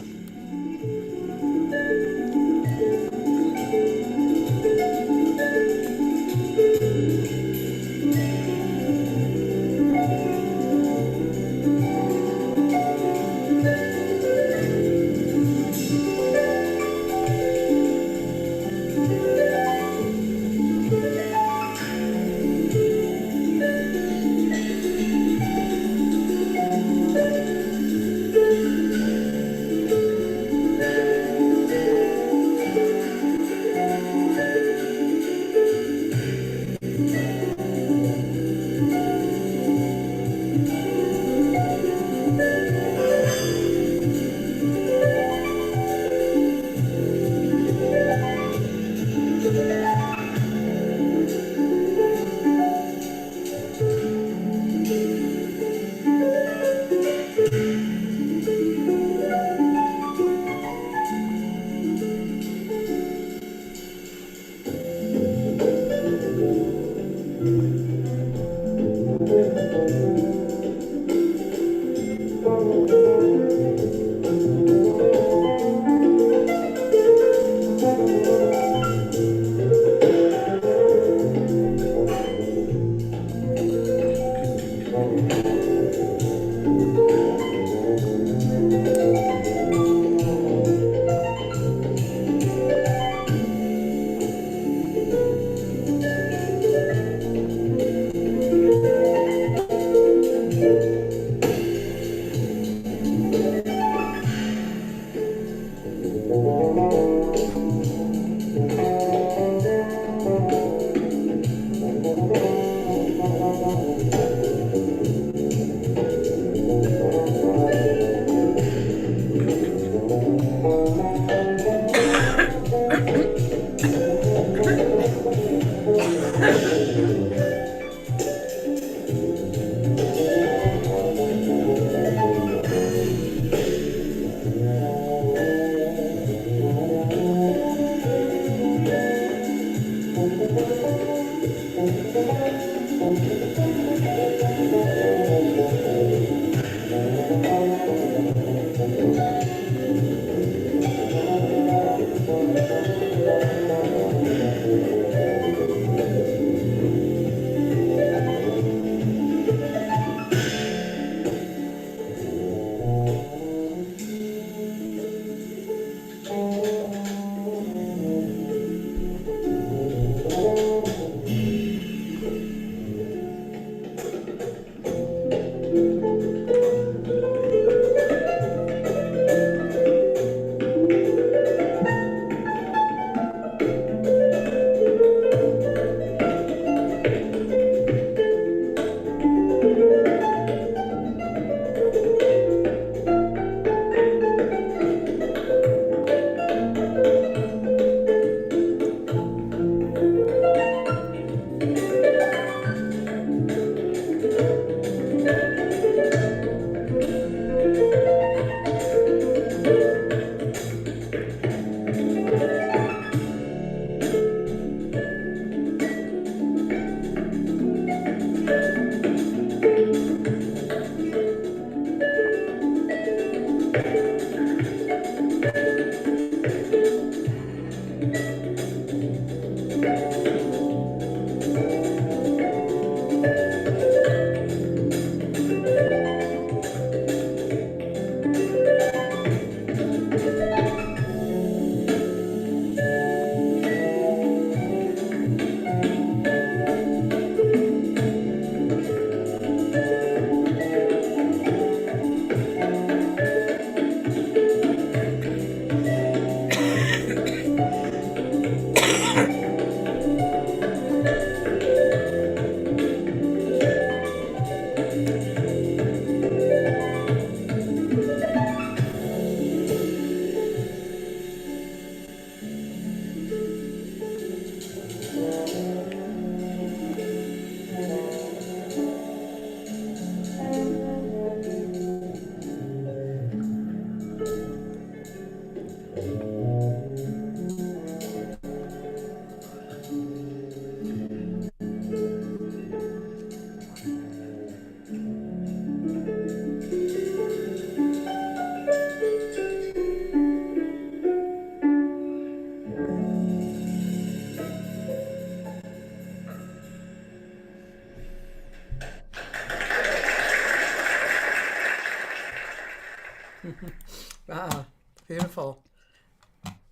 Speaker 1: Ah, beautiful.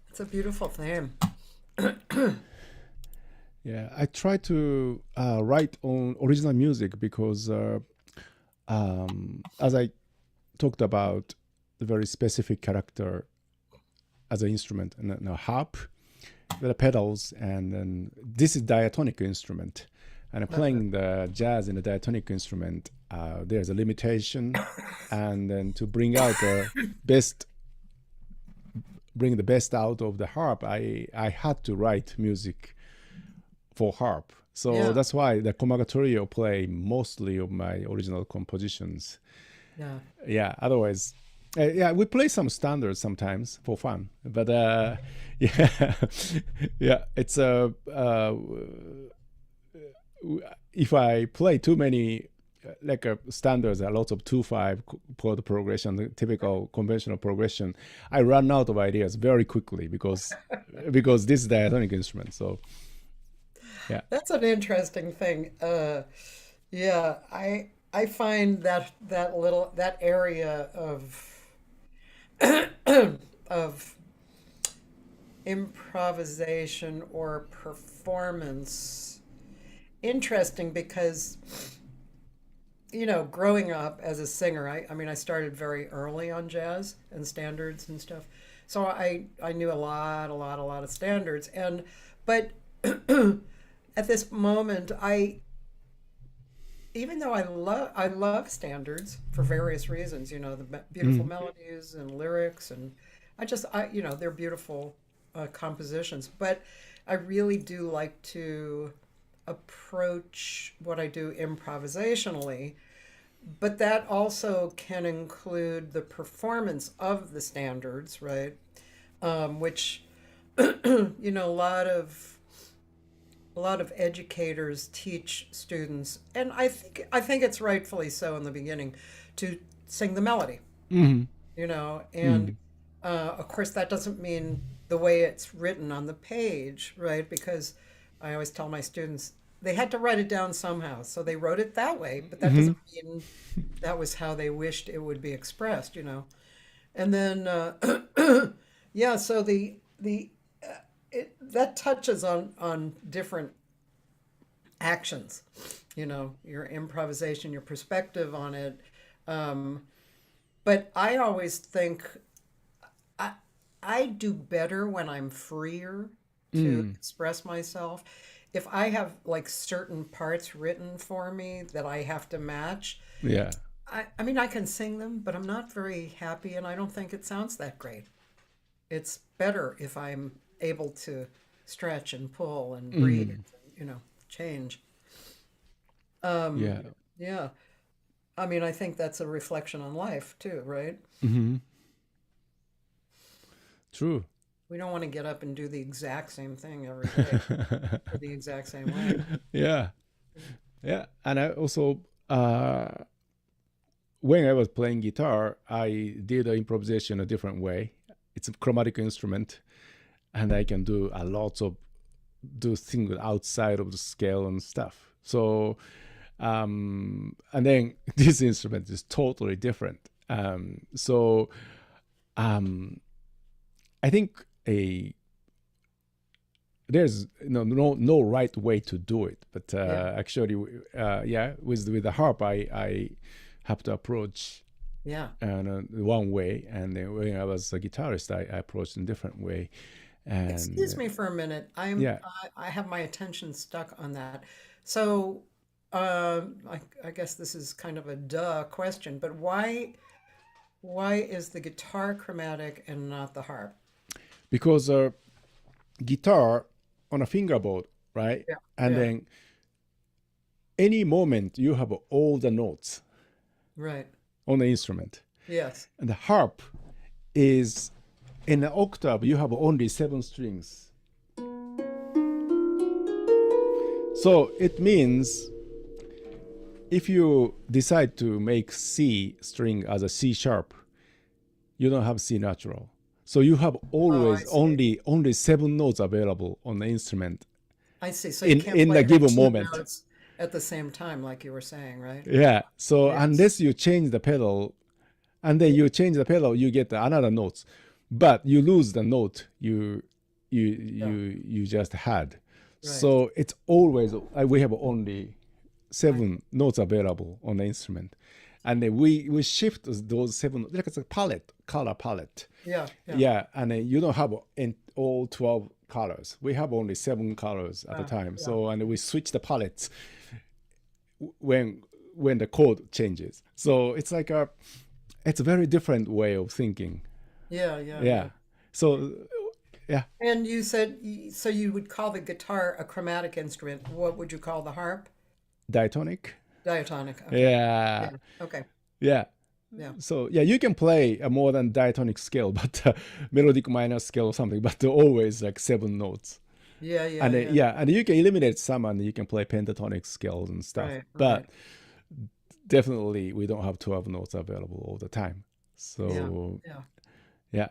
Speaker 1: It's a beautiful theme.
Speaker 2: Yeah, I try to write on original music because, as I talked about, the very specific character as an instrument and a harp, the pedals, and then this is diatonic instrument. And playing the jazz in a diatonic instrument, there's a limitation, and then to bring out the best, bring the best out of the harp, I had to write music for harp. So
Speaker 1: Yeah.
Speaker 2: that's why the Komaga Trio play mostly of my original compositions.
Speaker 1: Yeah.
Speaker 2: Yeah, otherwise, yeah, we play some standards sometimes for fun, but yeah, yeah, it's if I play too many like standards, a lot of 2/5 chord progression, the typical conventional progression, I run out of ideas very quickly because this is diatonic instrument. So yeah.
Speaker 1: That's an interesting thing. Yeah, I find that area of improvisation or performance interesting because growing up as a singer, I mean, I started very early on jazz and standards and stuff. So I knew a lot of standards. But at this moment, even though I love standards for various reasons, the beautiful melodies and lyrics, and they're beautiful compositions. But I really do like to approach what I do improvisationally, but that also can include the performance of the standards, right? Which a lot of a lot of educators teach students, and I think it's rightfully so in the beginning, to sing the melody,
Speaker 2: Hmm.
Speaker 1: and of course that doesn't mean the way it's written on the page, right? Because I always tell my students they had to write it down somehow, so they wrote it that way, but that
Speaker 2: Hmm.
Speaker 1: doesn't mean that was how they wished it would be expressed. And then yeah, so that touches on different actions, your improvisation, your perspective on it. Um, but I always think I I do better when I'm freer to
Speaker 2: Mm.
Speaker 1: express myself. If I have like certain parts written for me that I have to match,
Speaker 2: Yeah.
Speaker 1: I mean I can sing them, but I'm not very happy and I don't think it sounds that great. It's better if I'm able to stretch and pull and breathe,
Speaker 2: Mm.
Speaker 1: change. Um,
Speaker 2: Yeah.
Speaker 1: yeah. I mean, I think that's a reflection on life too, right?
Speaker 2: Hmm. True.
Speaker 1: We don't want to get up and do the exact same thing every day or the exact same way.
Speaker 2: Yeah. Yeah. And I also, when I was playing guitar, I did the improvisation a different way. It's a chromatic instrument, and I can do a lot of do things outside of the scale and stuff. So, and then this instrument is totally different. So, um, I think there's no right way to do it, but
Speaker 1: Yeah.
Speaker 2: actually, yeah, with the harp, I have to approach
Speaker 1: Yeah.
Speaker 2: one way, and then when I was a guitarist, I approached in a different way, and
Speaker 1: Excuse me for a minute.
Speaker 2: yeah,
Speaker 1: I have my attention stuck on that. So, I guess this is kind of a duh question, but why is the guitar chromatic and not the harp?
Speaker 2: because guitar on a fingerboard, right,
Speaker 1: Yeah.
Speaker 2: and
Speaker 1: Yeah.
Speaker 2: then any moment you have all the notes
Speaker 1: Right.
Speaker 2: on the instrument,
Speaker 1: Yes.
Speaker 2: and the harp is in an octave you have only 7 strings. So it means if you decide to make C string as a C sharp, you don't have C natural. So you have
Speaker 1: Oh, I
Speaker 2: always
Speaker 1: see.
Speaker 2: only 7 notes available on the instrument
Speaker 1: I see. So you can't
Speaker 2: in a
Speaker 1: play the
Speaker 2: given
Speaker 1: two
Speaker 2: moment.
Speaker 1: notes at the same time, like you were saying, right?
Speaker 2: Yeah. So
Speaker 1: Yes.
Speaker 2: unless you change the pedal, and then you change the pedal, you get another notes, but you lose the note
Speaker 1: Yeah.
Speaker 2: you just had.
Speaker 1: Right.
Speaker 2: So it's always we have only
Speaker 1: I,
Speaker 2: 7 notes available on the instrument, and then we shift those 7 like it's a palette, color palette.
Speaker 1: yeah. Yeah.
Speaker 2: Yeah, and then you don't have in all 12 colors. We have only 7 colors at a time.
Speaker 1: Yeah.
Speaker 2: So and we switch the palettes when the chord changes. So it's a very different way of thinking.
Speaker 1: Yeah. Yeah. Yeah.
Speaker 2: Yeah. So yeah,
Speaker 1: And you said so you would call the guitar a chromatic instrument. What would you call the harp?
Speaker 2: diatonic.
Speaker 1: Diatonic. Okay.
Speaker 2: Yeah.
Speaker 1: Yeah. Okay.
Speaker 2: Yeah.
Speaker 1: Yeah.
Speaker 2: So yeah, you can play a more than diatonic scale, but melodic minor scale or something, but always like 7 notes.
Speaker 1: Yeah. Yeah.
Speaker 2: And
Speaker 1: Yeah.
Speaker 2: yeah, and you can eliminate some, and you can play pentatonic scales and stuff.
Speaker 1: Right. Right.
Speaker 2: But definitely, we don't have 12 notes available all the time.
Speaker 1: Yeah.
Speaker 2: So
Speaker 1: Yeah.
Speaker 2: yeah,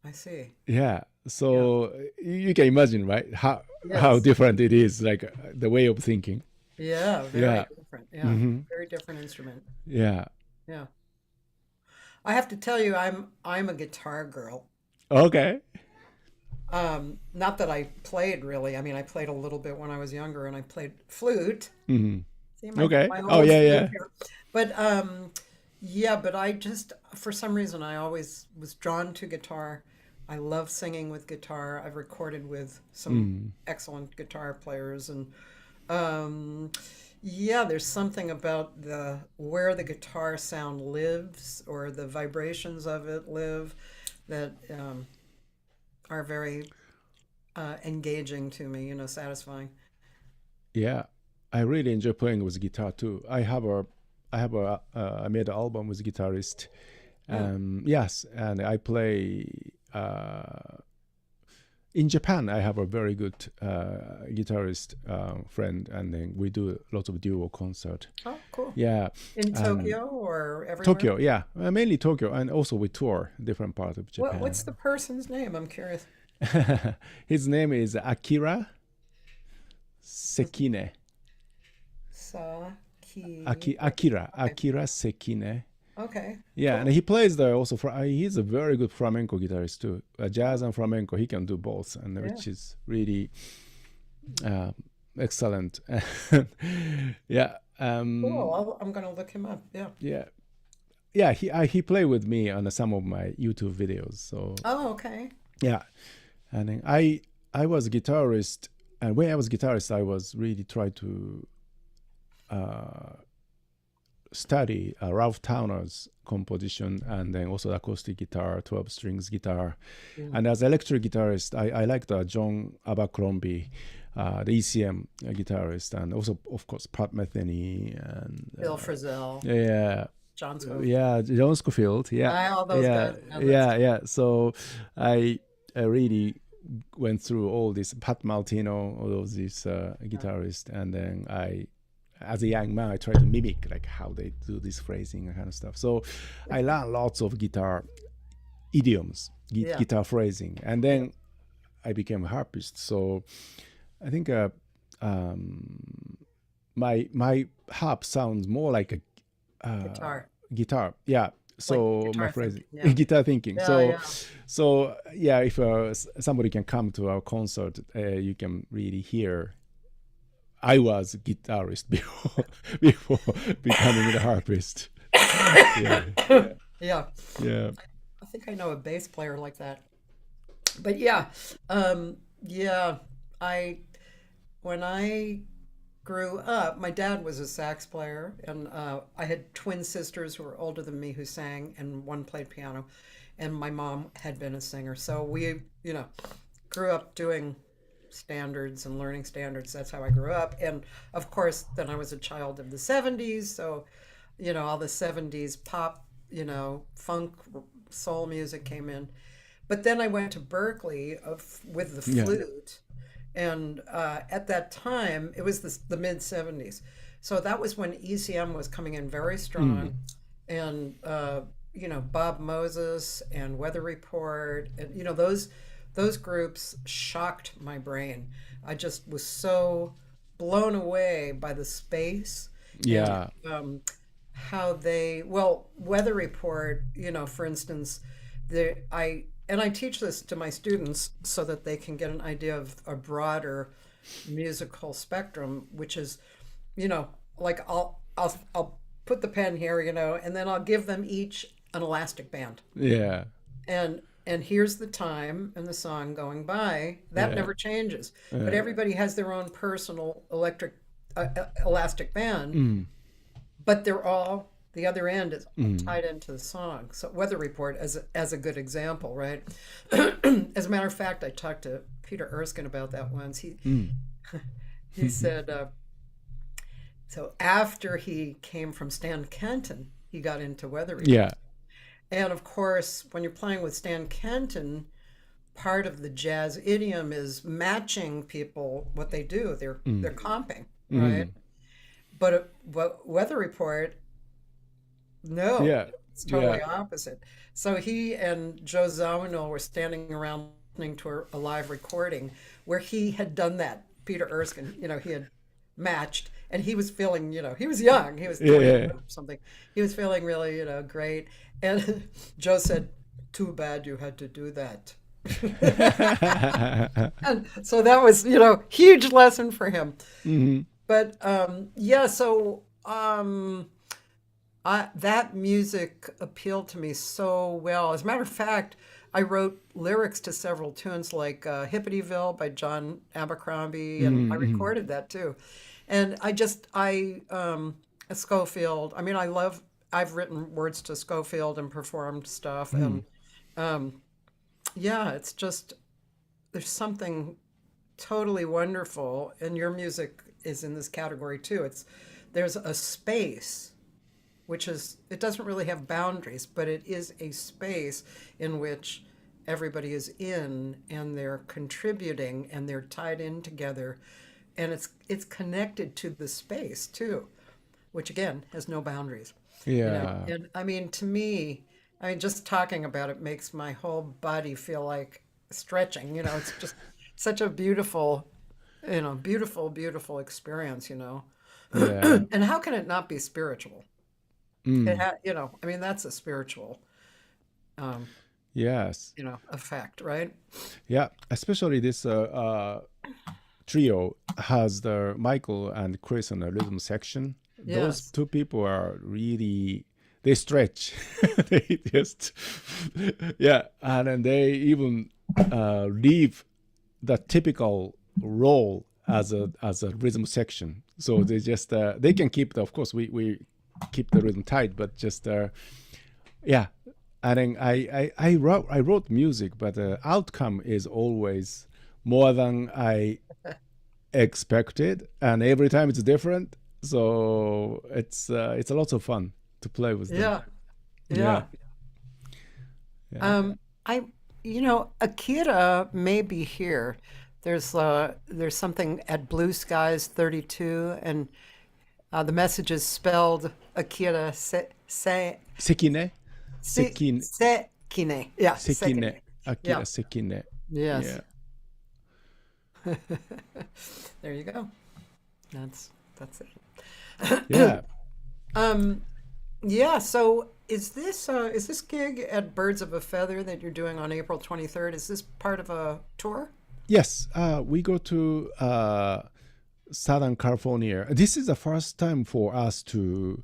Speaker 1: I see.
Speaker 2: yeah.
Speaker 1: Yeah.
Speaker 2: So you can imagine, right? How
Speaker 1: Yes.
Speaker 2: different it is, like the way of thinking.
Speaker 1: Yeah. Very
Speaker 2: Yeah.
Speaker 1: different. Yeah.
Speaker 2: Hmm.
Speaker 1: Very different instrument.
Speaker 2: Yeah.
Speaker 1: Yeah. I have to tell you, I'm a guitar girl.
Speaker 2: Okay.
Speaker 1: Not that I played really. I mean, I played a little bit when I was younger, and I played flute.
Speaker 2: Hmm.
Speaker 1: See
Speaker 2: Okay.
Speaker 1: my
Speaker 2: Oh
Speaker 1: old
Speaker 2: yeah,
Speaker 1: flute
Speaker 2: yeah.
Speaker 1: here. But yeah, but I just for some reason I always was drawn to guitar. I love singing with guitar. I've recorded with some
Speaker 2: Mm.
Speaker 1: excellent guitar players, and um, yeah, there's something about the where the guitar sound lives or the vibrations of it live that are very engaging to me, satisfying.
Speaker 2: Yeah. I really enjoy playing with guitar too. I made an album with guitarist.
Speaker 1: Yeah.
Speaker 2: Yes, and I play. in Japan, I have a very good guitarist friend, and then we do lots of duo concert.
Speaker 1: Oh, cool.
Speaker 2: Yeah,
Speaker 1: In
Speaker 2: and
Speaker 1: Tokyo or everywhere?
Speaker 2: Tokyo, yeah, mainly Tokyo, and also we tour different parts of
Speaker 1: What's
Speaker 2: Japan.
Speaker 1: the person's name? I'm curious.
Speaker 2: His name is Akira Sekine.
Speaker 1: Saki.
Speaker 2: Akira Sekine.
Speaker 1: Okay.
Speaker 2: Yeah, and he plays there also. He's a very good flamenco guitarist too. Jazz and flamenco, he can do both, and
Speaker 1: Yeah.
Speaker 2: which is really excellent. Yeah,
Speaker 1: Cool. I'm going to look him up. Yeah.
Speaker 2: yeah, yeah. He played with me on some of my YouTube videos. So
Speaker 1: Oh, okay.
Speaker 2: yeah, and then I was a guitarist, and when I was guitarist, I was really try to study Ralph Towner's composition, and then also acoustic guitar, 12 strings guitar.
Speaker 1: Yeah.
Speaker 2: And as electric guitarist, I liked John Abercrombie, the ECM guitarist, and also, of course, Pat Metheny and
Speaker 1: Bill Frisell,
Speaker 2: yeah,
Speaker 1: John Scofield.
Speaker 2: yeah, John Scofield, yeah,
Speaker 1: All those
Speaker 2: yeah,
Speaker 1: guys. Yeah,
Speaker 2: yeah. So I really went through all this Pat Maltino, all of these guitarists, and then as a young man, I tried to mimic like how they do this phrasing and kind of stuff. So I learned lots of guitar idioms,
Speaker 1: Yeah.
Speaker 2: guitar phrasing, and then I became a harpist. So I think my harp sounds more like a
Speaker 1: Guitar.
Speaker 2: Yeah. So
Speaker 1: Like
Speaker 2: my
Speaker 1: guitar
Speaker 2: phrasing,
Speaker 1: thinking, yeah.
Speaker 2: guitar thinking.
Speaker 1: Yeah,
Speaker 2: So
Speaker 1: yeah.
Speaker 2: so yeah, if somebody can come to our concert, you can really hear. I was a guitarist before becoming the harpist. Yeah,
Speaker 1: Yeah.
Speaker 2: yeah,
Speaker 1: I think I know a bass player like that. But yeah, yeah, when I grew up, my dad was a sax player, and I had twin sisters who were older than me who sang, and one played piano, and my mom had been a singer. So we, grew up doing standards and learning standards. That's how I grew up. And of course, then I was a child of the 70s. So, all the 70s pop, funk, soul music came in. But then I went to Berkeley with the
Speaker 2: yeah.
Speaker 1: flute. And at that time, it was the mid 70s. So that was when ECM was coming in very strong. And, Bob Moses and Weather Report, and, those groups shocked my brain. I just was so blown away by the space.
Speaker 2: Yeah.
Speaker 1: And how Weather Report, for instance, I teach this to my students so that they can get an idea of a broader musical spectrum, which is, like I'll put the pen here, and then I'll give them each an elastic band.
Speaker 2: Yeah.
Speaker 1: And here's the time and the song going by. That
Speaker 2: Yeah.
Speaker 1: never changes. But everybody has their own personal elastic band. But they're all, the other end is tied into the song. So Weather Report as a good example, right? As a matter of fact, I talked to Peter Erskine about that once. He said, so after he came from Stan Kenton, he got into Weather Report.
Speaker 2: Yeah.
Speaker 1: And of course, when you're playing with Stan Kenton, part of the jazz idiom is matching people, what they do. They're comping, right? But Weather Report, no,
Speaker 2: Yeah.
Speaker 1: it's totally opposite. So he and Joe Zawinul were standing around listening to a live recording where he had done that. Peter Erskine, he had matched, and he was feeling, he was young, he was 20 or something. He was feeling really, great. And Joe said, "Too bad you had to do that." And so that was, huge lesson for him. But so that music appealed to me so well. As a matter of fact, I wrote lyrics to several tunes like Hippodyville by John Abercrombie, and I recorded that too. And Scofield, I've written words to Scofield and performed stuff. And it's just, there's something totally wonderful. And your music is in this category too. There's a space, it doesn't really have boundaries, but it is a space in which everybody is in and they're contributing and they're tied in together, and it's connected to the space too, which again has no boundaries.
Speaker 2: Yeah.
Speaker 1: And I mean, to me, I mean, just talking about it makes my whole body feel like stretching. It's just such a beautiful, beautiful experience.
Speaker 2: Yeah.
Speaker 1: And how can it not be spiritual?
Speaker 2: Mm.
Speaker 1: I mean, that's a spiritual, um,
Speaker 2: Yes.
Speaker 1: effect, right?
Speaker 2: Yeah. Especially this trio has the Michael and Chris on the rhythm section. Those
Speaker 1: Yes.
Speaker 2: two people are really, they stretch. They just, yeah, and then they even leave the typical role as a rhythm section. So they just they can keep the, of course we keep the rhythm tight, but just yeah. And then I wrote music, but the outcome is always more than I expected, and every time it's different. So it's a lot of fun to play with them.
Speaker 1: Yeah.
Speaker 2: Yeah,
Speaker 1: Yeah.
Speaker 2: yeah.
Speaker 1: Um, I, Akira may be here. There's something at Blue Skies 32, and the message is spelled Akira
Speaker 2: Sekine, Sekin,
Speaker 1: Sekine. Yeah,
Speaker 2: Sekine,
Speaker 1: Sekine.
Speaker 2: Akira
Speaker 1: Yeah.
Speaker 2: Sekine.
Speaker 1: Yes.
Speaker 2: Yeah,
Speaker 1: There you go. That's it.
Speaker 2: yeah.
Speaker 1: Um, yeah, so is this gig at Birds of a Feather that you're doing on April 23rd? Is this part of a tour?
Speaker 2: Yes, we go to Southern California. This is the first time for us to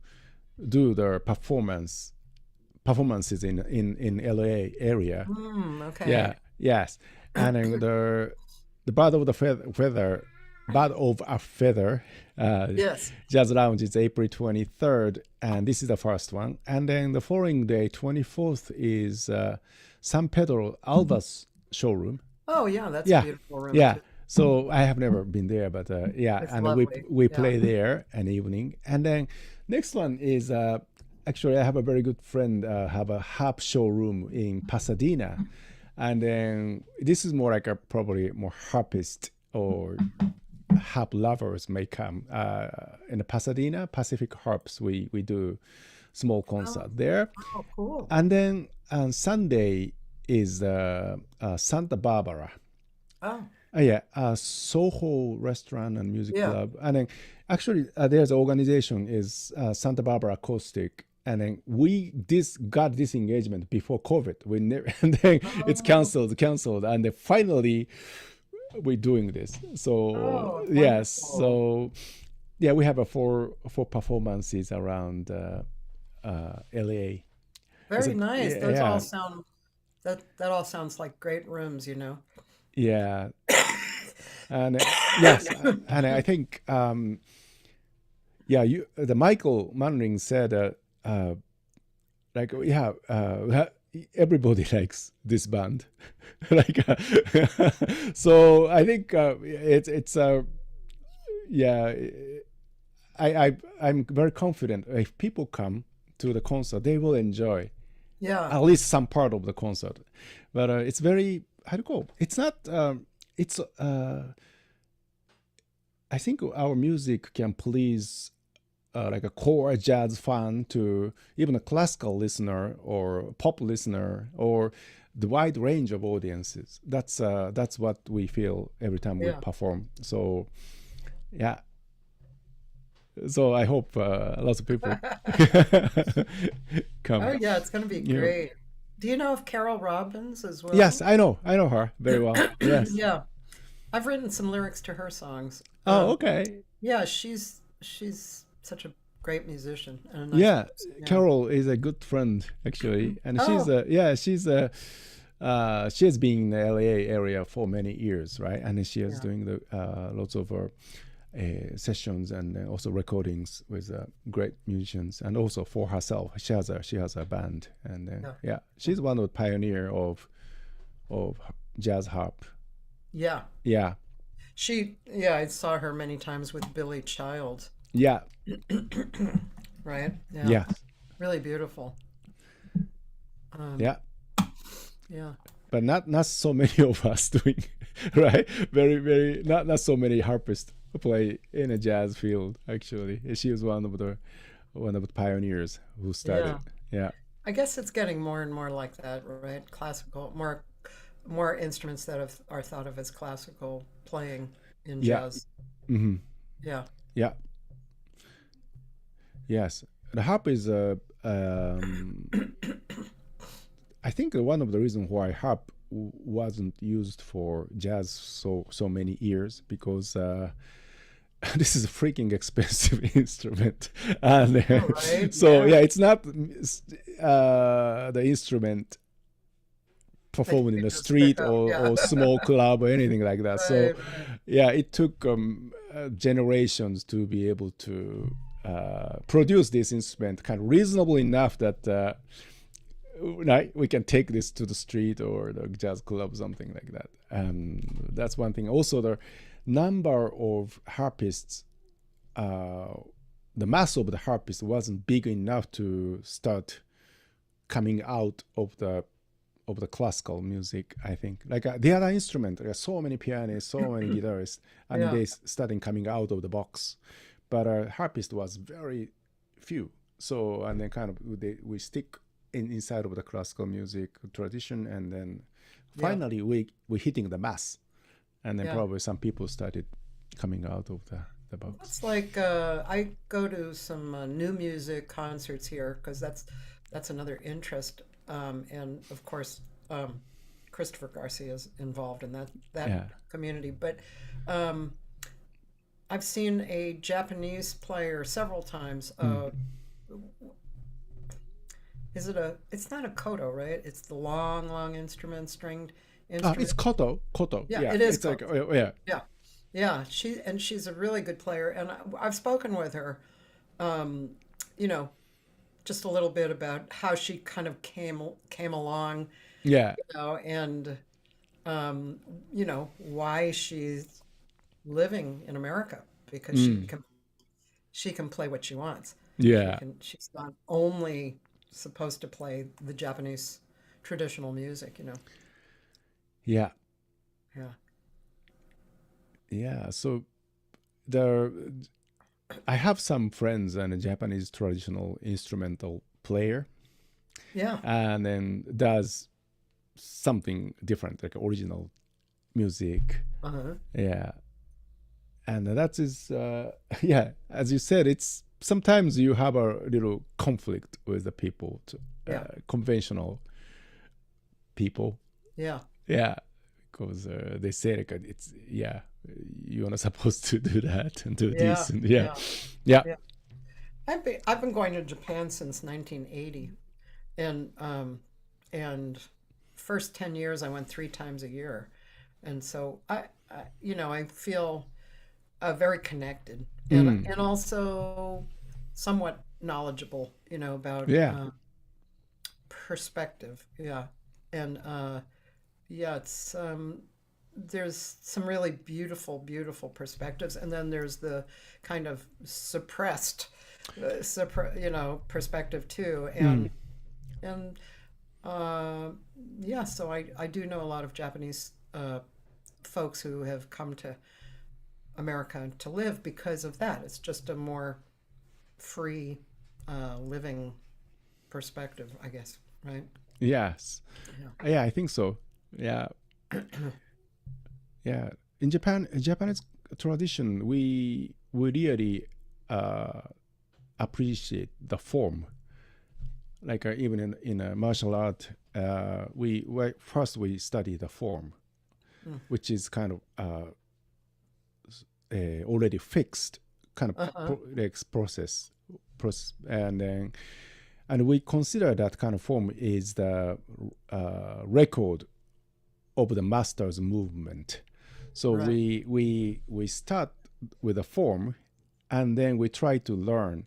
Speaker 2: do the performances in LA area.
Speaker 1: Okay.
Speaker 2: Yeah, yes, and then the Bird of the Feather, Bird of a Feather,
Speaker 1: Yes.
Speaker 2: Jazz Lounge is April 23rd, and this is the first one. And then the following day, 24th, is San Pedro Alva's showroom.
Speaker 1: Oh, yeah, that's a
Speaker 2: Yeah,
Speaker 1: beautiful room
Speaker 2: yeah.
Speaker 1: too.
Speaker 2: So I have never been there, but yeah,
Speaker 1: It's
Speaker 2: and
Speaker 1: lovely.
Speaker 2: we
Speaker 1: Yeah.
Speaker 2: play there an evening. And then next one is actually I have a very good friend have a harp showroom in Pasadena, and then this is more like a probably more harpist or harp lovers may come in the Pasadena Pacific Harps. We do small
Speaker 1: Oh,
Speaker 2: concert there,
Speaker 1: oh, cool.
Speaker 2: and then on Sunday is Santa Barbara.
Speaker 1: Oh,
Speaker 2: Yeah, Soho Restaurant and Music
Speaker 1: yeah.
Speaker 2: Club, and then actually there's an organization is Santa Barbara Acoustic, and then got this engagement before COVID. We never, and then it's
Speaker 1: Oh,
Speaker 2: canceled, and then finally we're doing this. So
Speaker 1: oh,
Speaker 2: yes,
Speaker 1: wonderful.
Speaker 2: so yeah, we have a four performances around LA. It's
Speaker 1: Very
Speaker 2: a
Speaker 1: nice. Those all
Speaker 2: yeah,
Speaker 1: sound that all sounds like great rooms.
Speaker 2: yeah, and yes, and I think yeah, the Michael Manning said like yeah, everybody likes this band, like so I think it's yeah, I'm very confident if people come to the concert, they will enjoy
Speaker 1: Yeah.
Speaker 2: at least some part of the concert. But it's very how to go. It's not. It's. I think our music can please like a core jazz fan to even a classical listener or pop listener or the wide range of audiences. That's what we feel every time we
Speaker 1: Yeah.
Speaker 2: perform. So yeah. So I hope lots of people
Speaker 1: Oh,
Speaker 2: come.
Speaker 1: yeah, it's going to be
Speaker 2: You know.
Speaker 1: great. Do you know of Carol Robbins as
Speaker 2: Yes,
Speaker 1: well?
Speaker 2: I know her very well. Yes.
Speaker 1: Yeah, I've written some lyrics to her songs.
Speaker 2: Oh, okay.
Speaker 1: Yeah, she's such a great musician and a nice
Speaker 2: Yeah,
Speaker 1: person. Yeah.
Speaker 2: Carol is a good friend actually, and she's
Speaker 1: Oh,
Speaker 2: she has been in the LA area for many years, right? And she is
Speaker 1: yeah.
Speaker 2: doing the lots of sessions and also recordings with great musicians, and also for herself, she has a band, and
Speaker 1: Yeah.
Speaker 2: yeah, she's one of the pioneer of jazz harp.
Speaker 1: Yeah.
Speaker 2: Yeah,
Speaker 1: Yeah, I saw her many times with Billy Child,
Speaker 2: yeah,
Speaker 1: right? Yeah.
Speaker 2: yeah,
Speaker 1: Really beautiful. Um,
Speaker 2: yeah.
Speaker 1: yeah.
Speaker 2: but not so many of us doing, right? Very not so many harpists play in a jazz field. Actually, she was one of the pioneers who started.
Speaker 1: Yeah.
Speaker 2: Yeah,
Speaker 1: I guess it's getting more and more like that, right? Classical, more instruments that are thought of as classical playing in
Speaker 2: yeah,
Speaker 1: jazz.
Speaker 2: hmm
Speaker 1: Yeah.
Speaker 2: yeah, yes. The harp is I think one of the reasons why harp wasn't used for jazz so many years because this is a freaking expensive instrument, and
Speaker 1: Oh, right.
Speaker 2: so
Speaker 1: Yeah.
Speaker 2: yeah, it's not the instrument
Speaker 1: That you
Speaker 2: performed in
Speaker 1: could
Speaker 2: the
Speaker 1: just pick
Speaker 2: street
Speaker 1: up. Yeah.
Speaker 2: or small club or anything like that. So
Speaker 1: Right, right.
Speaker 2: yeah, it took generations to be able to produce this instrument kind of reasonable enough that right, we can take this to the street or the jazz club, something like that. That's one thing. Also, the number of harpists, the mass of the harpists wasn't big enough to start coming out of the classical music. I think like the other instrument, there are so many pianists, so many guitarists, and
Speaker 1: Yeah.
Speaker 2: they starting coming out of the box, but harpist was very few. So and then kind of we stick inside of the classical music tradition, and then
Speaker 1: Yeah.
Speaker 2: finally we hitting the mass, and then
Speaker 1: Yeah.
Speaker 2: probably some people started coming out of the box.
Speaker 1: It's like I go to some new music concerts here because that's another interest, and of course Christopher Garcia is involved in that
Speaker 2: Yeah.
Speaker 1: community. But um, I've seen a Japanese player several times. Is it a? It's not a koto, right? It's the long, long instrument, stringed
Speaker 2: It's
Speaker 1: instrument.
Speaker 2: koto.
Speaker 1: Yeah,
Speaker 2: Yeah,
Speaker 1: it is
Speaker 2: it's like
Speaker 1: koto.
Speaker 2: yeah.
Speaker 1: Yeah, yeah. She's a really good player, and I've spoken with her. You know, just a little bit about how she kind of came along,
Speaker 2: Yeah.
Speaker 1: and um, why she's living in America because she can play what she wants.
Speaker 2: Yeah.
Speaker 1: She's not only supposed to play the Japanese traditional music,
Speaker 2: Yeah.
Speaker 1: Yeah.
Speaker 2: Yeah. So there I have some friends and a Japanese traditional instrumental player
Speaker 1: Yeah.
Speaker 2: and then does something different, like original music.
Speaker 1: Uh-huh.
Speaker 2: Yeah. And that is yeah, as you said, it's sometimes you have a little conflict with the people,
Speaker 1: Yeah.
Speaker 2: conventional people.
Speaker 1: Yeah.
Speaker 2: Yeah, because they say like it's yeah, you're not supposed to do that and do
Speaker 1: Yeah.
Speaker 2: this and yeah,
Speaker 1: Yeah.
Speaker 2: yeah,
Speaker 1: Yeah. I've been going to Japan since 1980, and first 10 years I went 3 times a year, and so I feel very connected and also somewhat knowledgeable, about
Speaker 2: yeah,
Speaker 1: perspective. Yeah, and yeah, it's there's some really beautiful, beautiful perspectives, and then there's the kind of suppressed, perspective too, and uh, yeah. So I do know a lot of Japanese folks who have come to America to live because of that. It's just a more free living perspective, I guess, right?
Speaker 2: yes,
Speaker 1: Yeah.
Speaker 2: yeah, I think so. Yeah, yeah. In Japanese tradition, we really appreciate the form. Like even in a martial art, first we study the form, which is kind of already fixed kind of
Speaker 1: Uh-huh.
Speaker 2: process, and then and we consider that kind of form is the record of the master's movement. So
Speaker 1: Right.
Speaker 2: we start with a form, and then we try to learn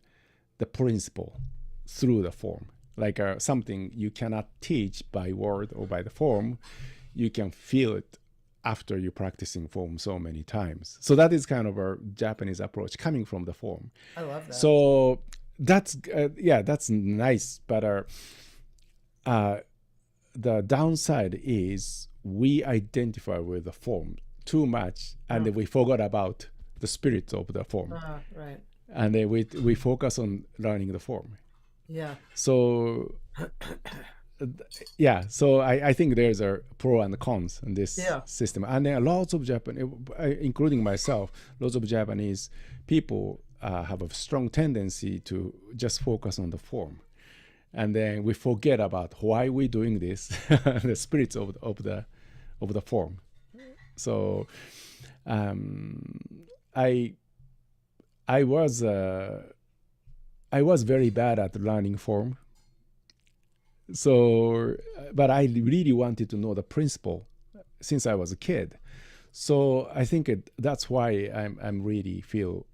Speaker 2: the principle through the form. Like something you cannot teach by word or by the form, you can feel it after you're practicing form so many times. So that is kind of a Japanese approach coming from the form.
Speaker 1: I love that.
Speaker 2: So that's yeah, that's nice. But the downside is we identify with the form too much, and then we forgot about the spirit of the form,
Speaker 1: Right.
Speaker 2: and then we focus on learning the form.
Speaker 1: Yeah.
Speaker 2: So yeah, so I think there's a pro and cons in this system, and then lots of Japanese, including myself, lots of Japanese people have a strong tendency to just focus on the form, and then we forget about why we're doing this, the spirits of the form. So I was very bad at learning form. So, but I really wanted to know the principle since I was a kid. So I think that's why I'm really feel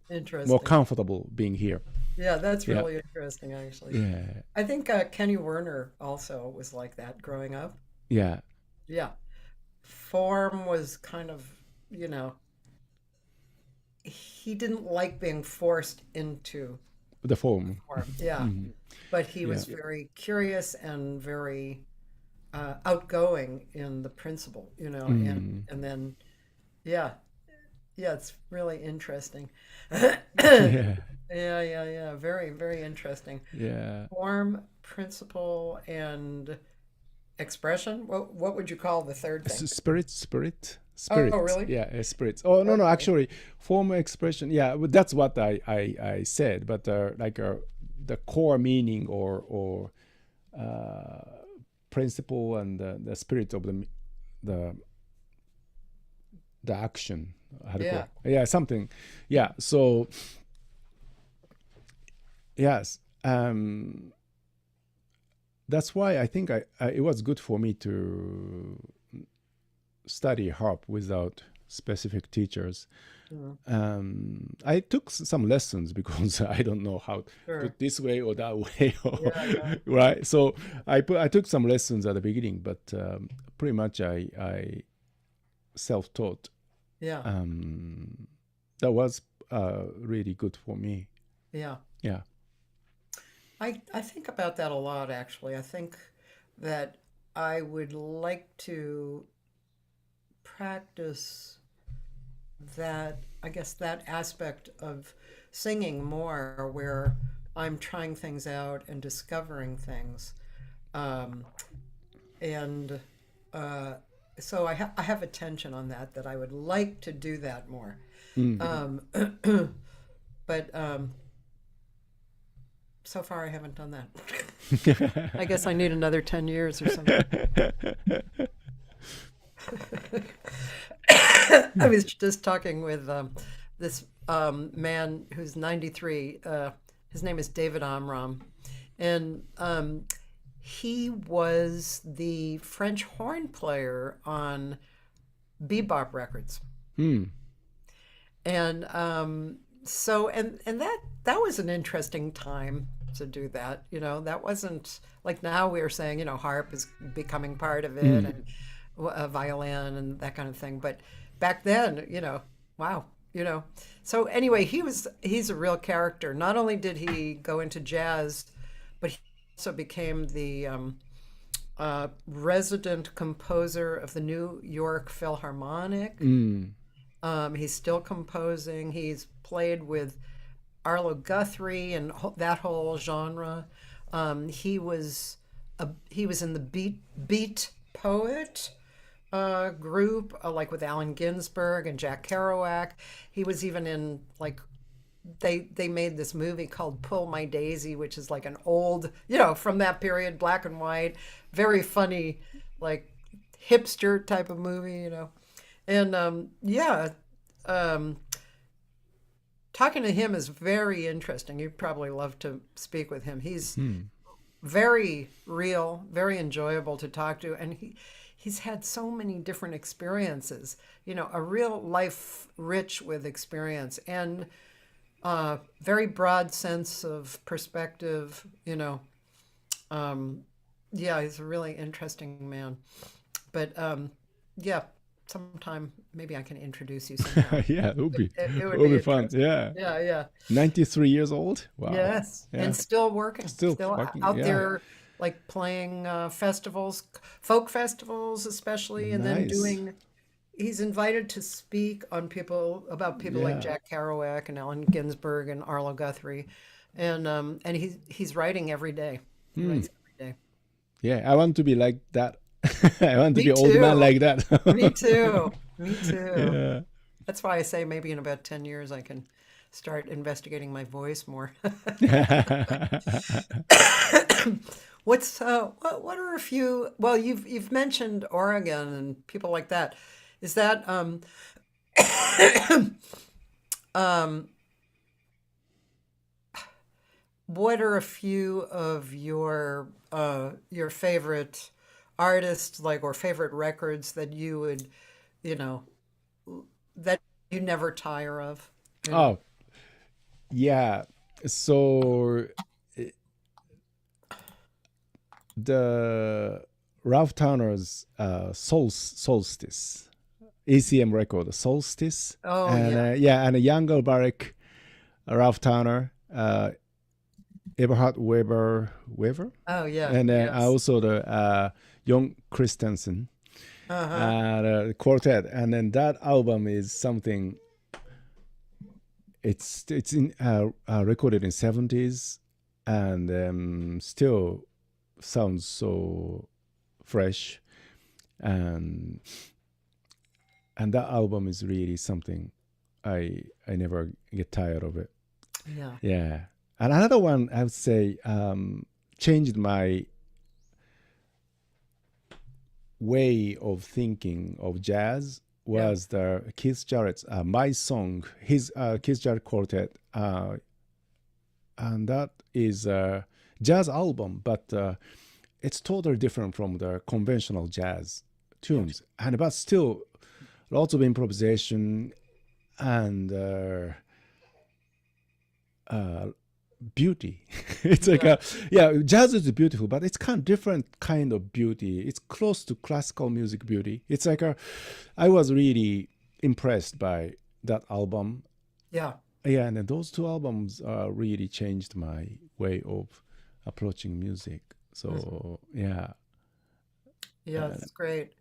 Speaker 2: more comfortable being here.
Speaker 1: Yeah, that's really interesting, actually.
Speaker 2: Yeah.
Speaker 1: I think Kenny Werner also was like that growing up.
Speaker 2: Yeah.
Speaker 1: Yeah. Form was kind of, he didn't like being forced into
Speaker 2: the form.
Speaker 1: Yeah. Mm-hmm. But he was very curious and very outgoing in the principle, and then, yeah, it's really interesting. Yeah. Very, very interesting.
Speaker 2: Yeah.
Speaker 1: Form, principle, and expression. What would you call the third thing?
Speaker 2: Spirit.
Speaker 1: Oh, really?
Speaker 2: Yeah, spirits. Oh, no, actually, form, expression. Yeah, that's what I said. But the core meaning or principle and the spirit of the action. Yeah, something. Yeah. So yes, that's why I think it was good for me to study harp without specific teachachers. I took some lessons because I don't know how to put this way or that way, right? So I took some lessons at the beginning, but pretty much I self-taught.
Speaker 1: Yeah.
Speaker 2: That was really good for me.
Speaker 1: Yeah.
Speaker 2: Yeah.
Speaker 1: I think about that a lot, actually. I think that I would like to practice that, I guess, that aspect of singing more, where I'm trying things out and discovering things. So I have a tension on that I would like to do that more. But so far I haven't done that. I guess I need another 10 years or something. I was just talking with this man who's 93. His name is David Amram. And he was the French horn player on bebop records. And so that was an interesting time to do that. That wasn't like now we're saying, harp is becoming part of it, and violin and that kind of thing. But back then, wow, So anyway, he's a real character. Not only did he go into jazz, but he also became the resident composer of the New York Philharmonic. He's still composing. He's played with Arlo Guthrie and that whole genre. He was in the Beat Poet group, like with Allen Ginsberg and Jack Kerouac. He was even in, like, they made this movie called Pull My Daisy, which is like an old, from that period, black and white, very funny, like hipster type of movie, And talking to him is very interesting. You'd probably love to speak with him. He's very real, very enjoyable to talk to, and he's had so many different experiences, a real life rich with experience and very broad sense of perspective, he's a really interesting man. But sometime maybe I can introduce you sometime.
Speaker 2: Yeah, it would be fun. Yeah. 93 years old. Wow.
Speaker 1: Yes, and still working. Still working, out there like playing festivals, folk festivals especially, and then
Speaker 2: Nice.
Speaker 1: he's invited to speak on people like
Speaker 2: Yeah.
Speaker 1: Jack Kerouac and Allen Ginsberg and Arlo Guthrie, and he's writing every day. He
Speaker 2: Hmm.
Speaker 1: writes every day.
Speaker 2: Yeah, I want to be like that. I want to
Speaker 1: Me
Speaker 2: be old man
Speaker 1: too.
Speaker 2: like that.
Speaker 1: Me too. Me too.
Speaker 2: Yeah.
Speaker 1: That's why I say maybe in about 10 years I can start investigating my voice more. What are a few, well, you've mentioned Oregon and people like that. Is that um what are a few of your favorite artists, like, or favorite records that you would, you know, that you never tire of, you know?
Speaker 2: Oh, yeah. So the Ralph Turner's Solstice, ECM record, Solstice,
Speaker 1: Oh
Speaker 2: and
Speaker 1: yeah.
Speaker 2: yeah, and a younger Barak, Ralph Turner, Eberhard Weber,
Speaker 1: Oh yeah.
Speaker 2: and then
Speaker 1: Yes.
Speaker 2: also the Young Christensen
Speaker 1: Uh-huh.
Speaker 2: quartet, and then that album is something. It's in recorded in 70s, and still sounds so fresh, and that album is really something. I never get tired of it.
Speaker 1: Yeah.
Speaker 2: Yeah. And another one I would say changed my way of thinking of jazz
Speaker 1: Yeah.
Speaker 2: was the Keith Jarrett's My Song, his Keith Jarrett quartet, and that is a jazz album, but it's totally different from the conventional jazz
Speaker 1: Yeah.
Speaker 2: tunes, and but still lots of improvisation and uh, beauty. It's like
Speaker 1: Yeah.
Speaker 2: a yeah, jazz is beautiful, but it's kind of different kind of beauty. It's close to classical music beauty. It's like a I was really impressed by that album.
Speaker 1: Yeah.
Speaker 2: Yeah, and then those two albums really changed my way of approaching music.
Speaker 1: Mhm.
Speaker 2: So yeah,
Speaker 1: Yeah,
Speaker 2: uh,
Speaker 1: that's great.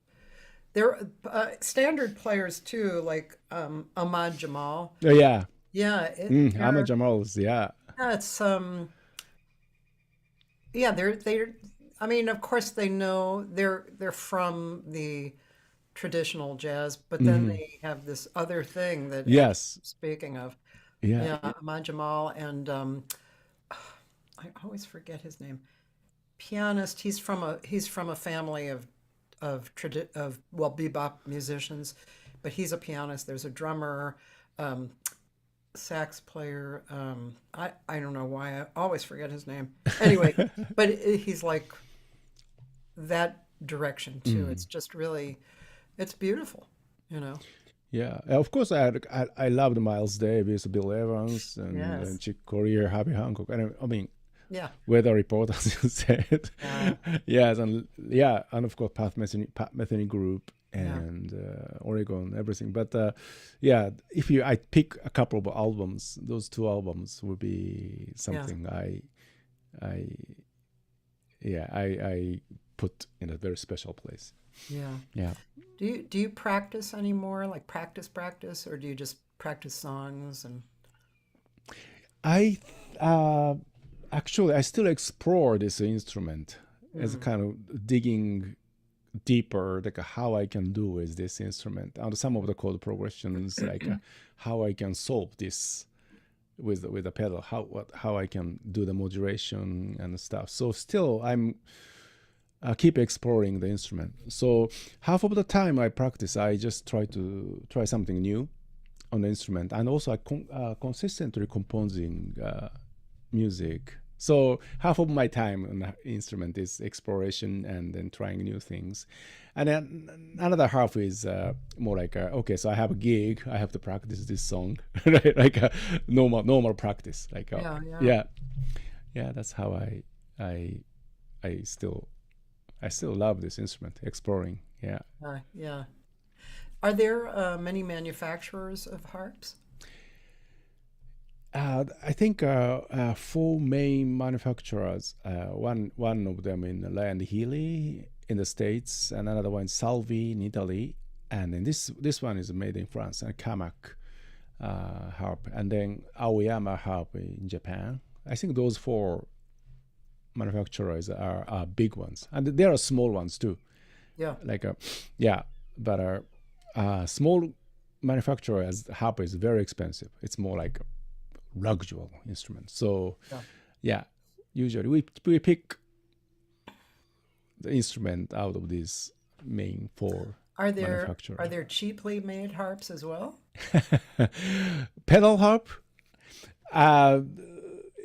Speaker 1: There are standard players too, like Ahmad Jamal.
Speaker 2: yeah,
Speaker 1: Yeah,
Speaker 2: Ahmad Jamal's yeah,
Speaker 1: yeah, it's yeah, they're I mean, of course they know they're from the traditional jazz, but then
Speaker 2: hmm
Speaker 1: they have this other thing that Andy
Speaker 2: yes,
Speaker 1: was speaking of.
Speaker 2: yeah,
Speaker 1: Yeah, Ahmad Jamal and I always forget his name. Pianist. He's from a family of well, bebop musicians, but he's a pianist. There's a drummer, um, sax player. I don't know why I always forget his name. Anyway, but he's like that direction too. It's
Speaker 2: mm,
Speaker 1: just really, it's beautiful, you know.
Speaker 2: yeah. Of course, I loved Miles Davis, Bill Evans, and
Speaker 1: Yes.
Speaker 2: Chick Corea, Herbie Hancock. And I mean,
Speaker 1: Yeah.
Speaker 2: weather report, as you said.
Speaker 1: Yeah.
Speaker 2: Yes, and yeah, and of course Pat Metheny Group
Speaker 1: Yeah.
Speaker 2: and Oregon, everything. But yeah, if I pick a couple of albums, those two albums would be
Speaker 1: Yeah.
Speaker 2: something I I put in a very special place.
Speaker 1: Yeah.
Speaker 2: Yeah,
Speaker 1: Do you practice anymore? Like practice, or do you just practice songs and
Speaker 2: I uh, actually I still explore this instrument as a
Speaker 1: mm,
Speaker 2: kind of digging deeper, like how I can do with this instrument and some of the chord progressions, like how I can solve this with the pedal, how I can do the modulation and stuff. So still I'm keep exploring the instrument. So half of the time I practice, I just try something new on the instrument, and also consistently composing music. So half of my time on the instrument is exploration and then trying new things, and then another half is more like okay, so I have a gig, I have to practice this song, right? Like a normal practice. Like
Speaker 1: yeah, yeah.
Speaker 2: yeah, yeah. That's how I I still I still love this instrument, exploring. Yeah.
Speaker 1: Yeah. Are there many manufacturers of harps?
Speaker 2: I think four main manufacturers. One of them in Land Healy in the States, and another one Salvi in Italy, and then this one is made in France, and Kamak harp, and then Aoyama harp in Japan. I think those four manufacturers are big ones, and there are small ones too.
Speaker 1: Yeah.
Speaker 2: Like yeah, but small manufacturer as harp is very expensive. It's more like a luxury instrument. So yeah, usually we pick the instrument out of these main four manufacturers.
Speaker 1: Are there cheaply made harps as well?
Speaker 2: Pedal harp,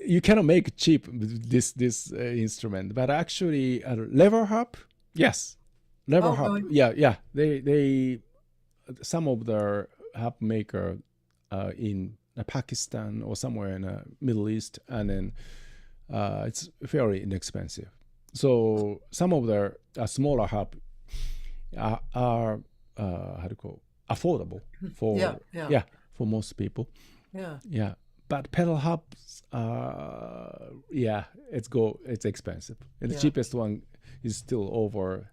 Speaker 2: you cannot make cheap this instrument, but actually lever harp, yes, lever harp,
Speaker 1: Really?
Speaker 2: yeah. They some of the harp maker in Pakistan or somewhere in the Middle East, and then it's very inexpensive. So some of the smaller harp are how to call affordable for for most people. Yeah, but pedal harps, it's expensive. And the cheapest one is still over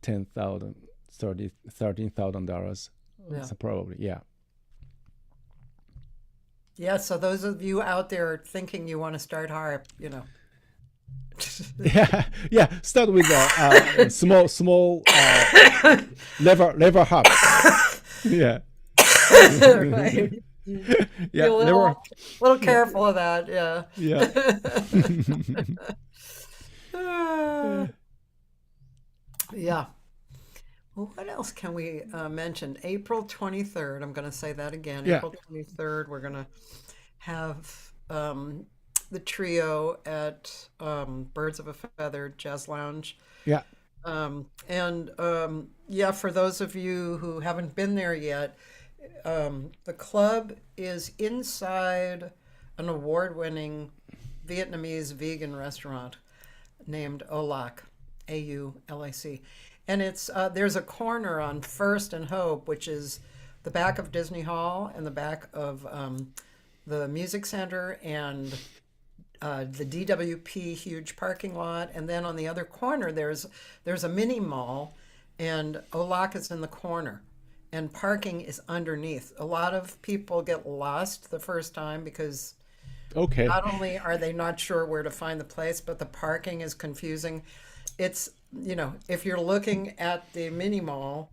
Speaker 2: $10,000, $13,000. So probably,
Speaker 1: Yeah, so those of you out there thinking you want to start harp,
Speaker 2: Start with a small lever harp. Yeah.
Speaker 1: right? Be a
Speaker 2: Lever.
Speaker 1: little careful of that, yeah.
Speaker 2: Yeah.
Speaker 1: Yeah. Well, what else can we mention? April 23rd, I'm going to say that again.
Speaker 2: Yeah.
Speaker 1: April 23rd, we're going to have the trio at Birds of a Feather Jazz Lounge.
Speaker 2: Yeah.
Speaker 1: For those of you who haven't been there yet, the club is inside an award-winning Vietnamese vegan restaurant named Olac, Aulac. And it's there's a corner on First and Hope, which is the back of Disney Hall and the back of the Music Center and the DWP huge parking lot. And then on the other corner, there's a mini mall, and Olac is in the corner, and parking is underneath. A lot of people get lost the first time because not only are they not sure where to find the place, but the parking is confusing. It's, if you're looking at the mini mall,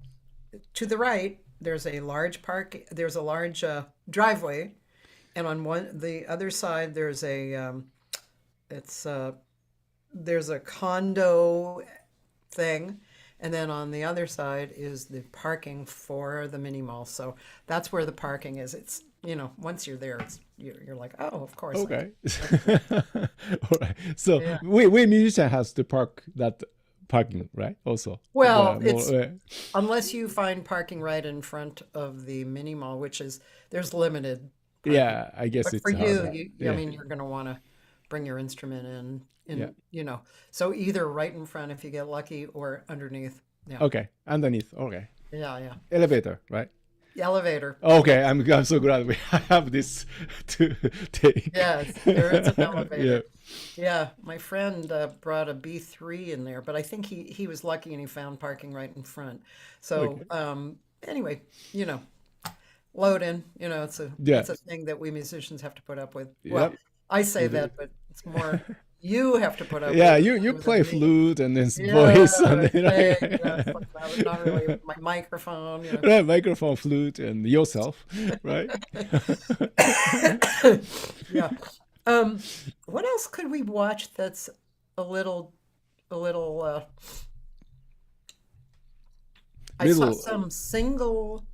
Speaker 1: to the right, there's a large driveway, and on the other side, there's a condo thing, and then on the other side is the parking for the mini mall. So that's where the parking is. It's, once you're there, you're like, oh, of course.
Speaker 2: Okay. All right. So we musician has to park that parking, right? Also.
Speaker 1: Well, unless you find parking right in front of the mini mall, there's limited parking.
Speaker 2: Yeah, I guess
Speaker 1: But
Speaker 2: it's
Speaker 1: for
Speaker 2: hard.
Speaker 1: you, I mean, you're going to want to bring your instrument in, so either right in front if you get lucky, or underneath. Yeah.
Speaker 2: Okay, underneath. Okay.
Speaker 1: Yeah.
Speaker 2: Elevator, right?
Speaker 1: The elevator.
Speaker 2: Okay, I'm so glad we have this to take.
Speaker 1: Yes, there is an elevator. Yeah, my friend brought a B3 in there, but I think he was lucky and he found parking right in front. So anyway, load in. It's a thing that we musicians have to put up with. Well, I say that, but it's more you have to put up with.
Speaker 2: You play flute and then voice and
Speaker 1: not really my microphone.
Speaker 2: Right, microphone, flute, and yourself, right?
Speaker 1: Yeah. What else could we watch that's a little I saw some single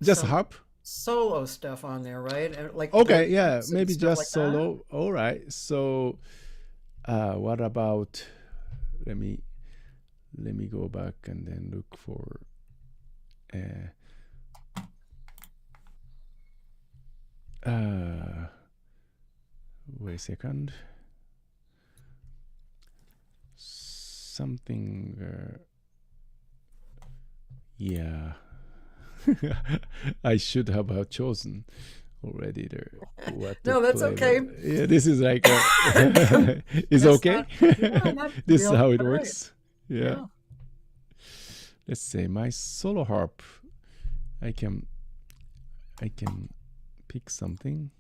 Speaker 2: just harp
Speaker 1: solo stuff on there, right? Like
Speaker 2: maybe just
Speaker 1: like
Speaker 2: solo. All right. So what about let me go back and then look for wait a second. Something I should have chosen already there. What to
Speaker 1: No, that's
Speaker 2: play,
Speaker 1: okay.
Speaker 2: but yeah, this is like it's
Speaker 1: That's
Speaker 2: okay.
Speaker 1: not, yeah, not
Speaker 2: This is
Speaker 1: real.
Speaker 2: how it
Speaker 1: All right.
Speaker 2: works. Yeah.
Speaker 1: Yeah.
Speaker 2: Let's say my solo harp. I can pick something.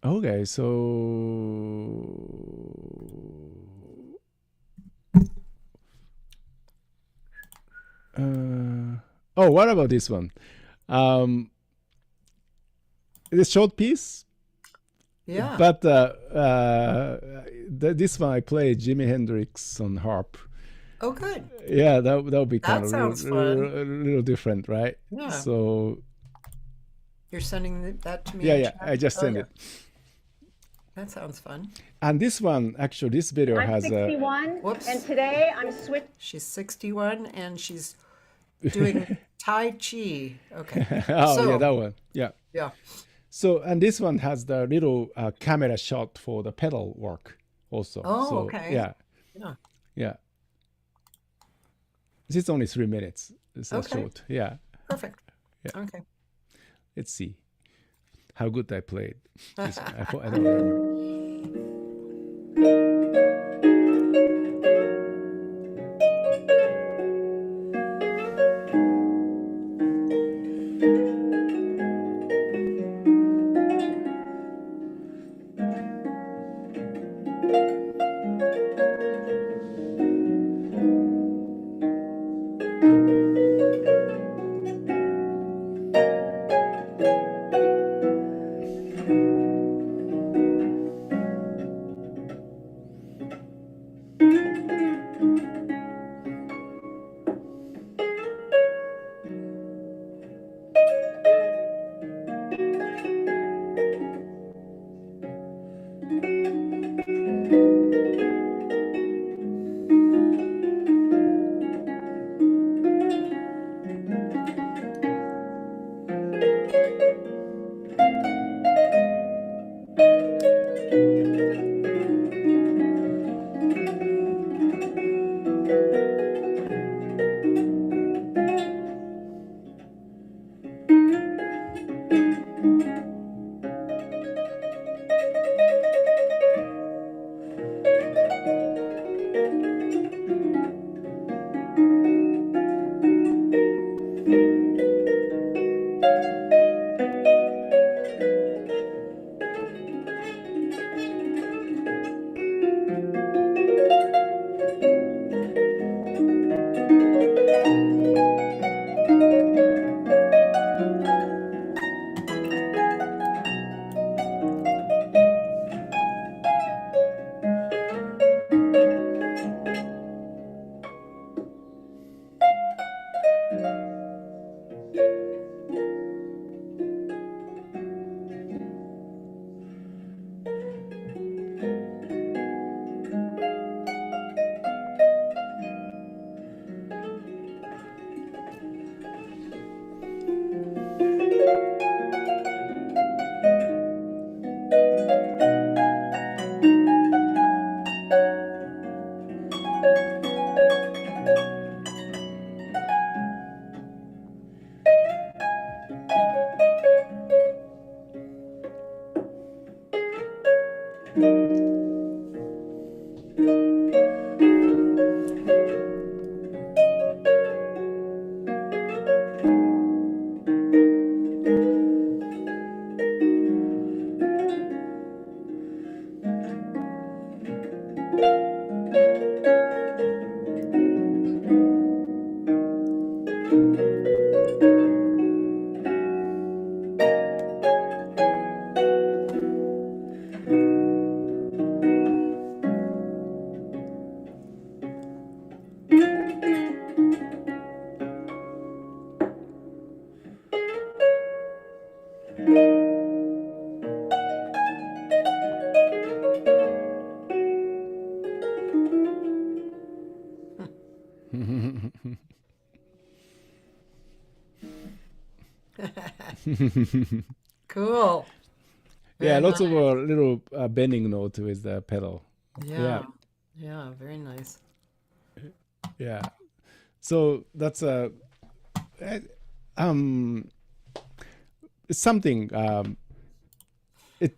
Speaker 2: Okay, so oh, what about this one? It's a short piece,
Speaker 1: Yeah.
Speaker 2: but this one I play Jimi Hendrix on harp.
Speaker 1: Oh, good.
Speaker 2: Yeah, that would be kind
Speaker 1: That
Speaker 2: of
Speaker 1: sounds
Speaker 2: a
Speaker 1: fun.
Speaker 2: little different, right?
Speaker 1: Yeah.
Speaker 2: So
Speaker 1: You're sending that to me
Speaker 2: yeah,
Speaker 1: in
Speaker 2: yeah,
Speaker 1: chat?
Speaker 2: I just
Speaker 1: Oh,
Speaker 2: sent
Speaker 1: yeah.
Speaker 2: it.
Speaker 1: That sounds fun.
Speaker 2: And this one, actually, this video
Speaker 3: I'm
Speaker 2: has a
Speaker 3: 61,
Speaker 1: Whoops.
Speaker 3: and today I'm switching.
Speaker 1: She's 61 and she's doing Tai Chi. Okay.
Speaker 2: oh
Speaker 1: So,
Speaker 2: yeah, that one. Yeah.
Speaker 1: yeah.
Speaker 2: So, and this one has the little camera shot for the pedal work also.
Speaker 1: Oh,
Speaker 2: so,
Speaker 1: okay.
Speaker 2: Yeah.
Speaker 1: Yeah.
Speaker 2: Yeah. This is only 3 minutes. It's so
Speaker 1: Okay.
Speaker 2: short. Yeah.
Speaker 1: Perfect.
Speaker 2: Yeah.
Speaker 1: Okay.
Speaker 2: Let's see how good I played. I don't remember.
Speaker 1: Cool.
Speaker 2: Yeah,
Speaker 1: Very
Speaker 2: lots of
Speaker 1: nice.
Speaker 2: little bending note with the pedal.
Speaker 1: Yeah. Yeah. Very nice.
Speaker 2: Yeah. So that's uh, um it's something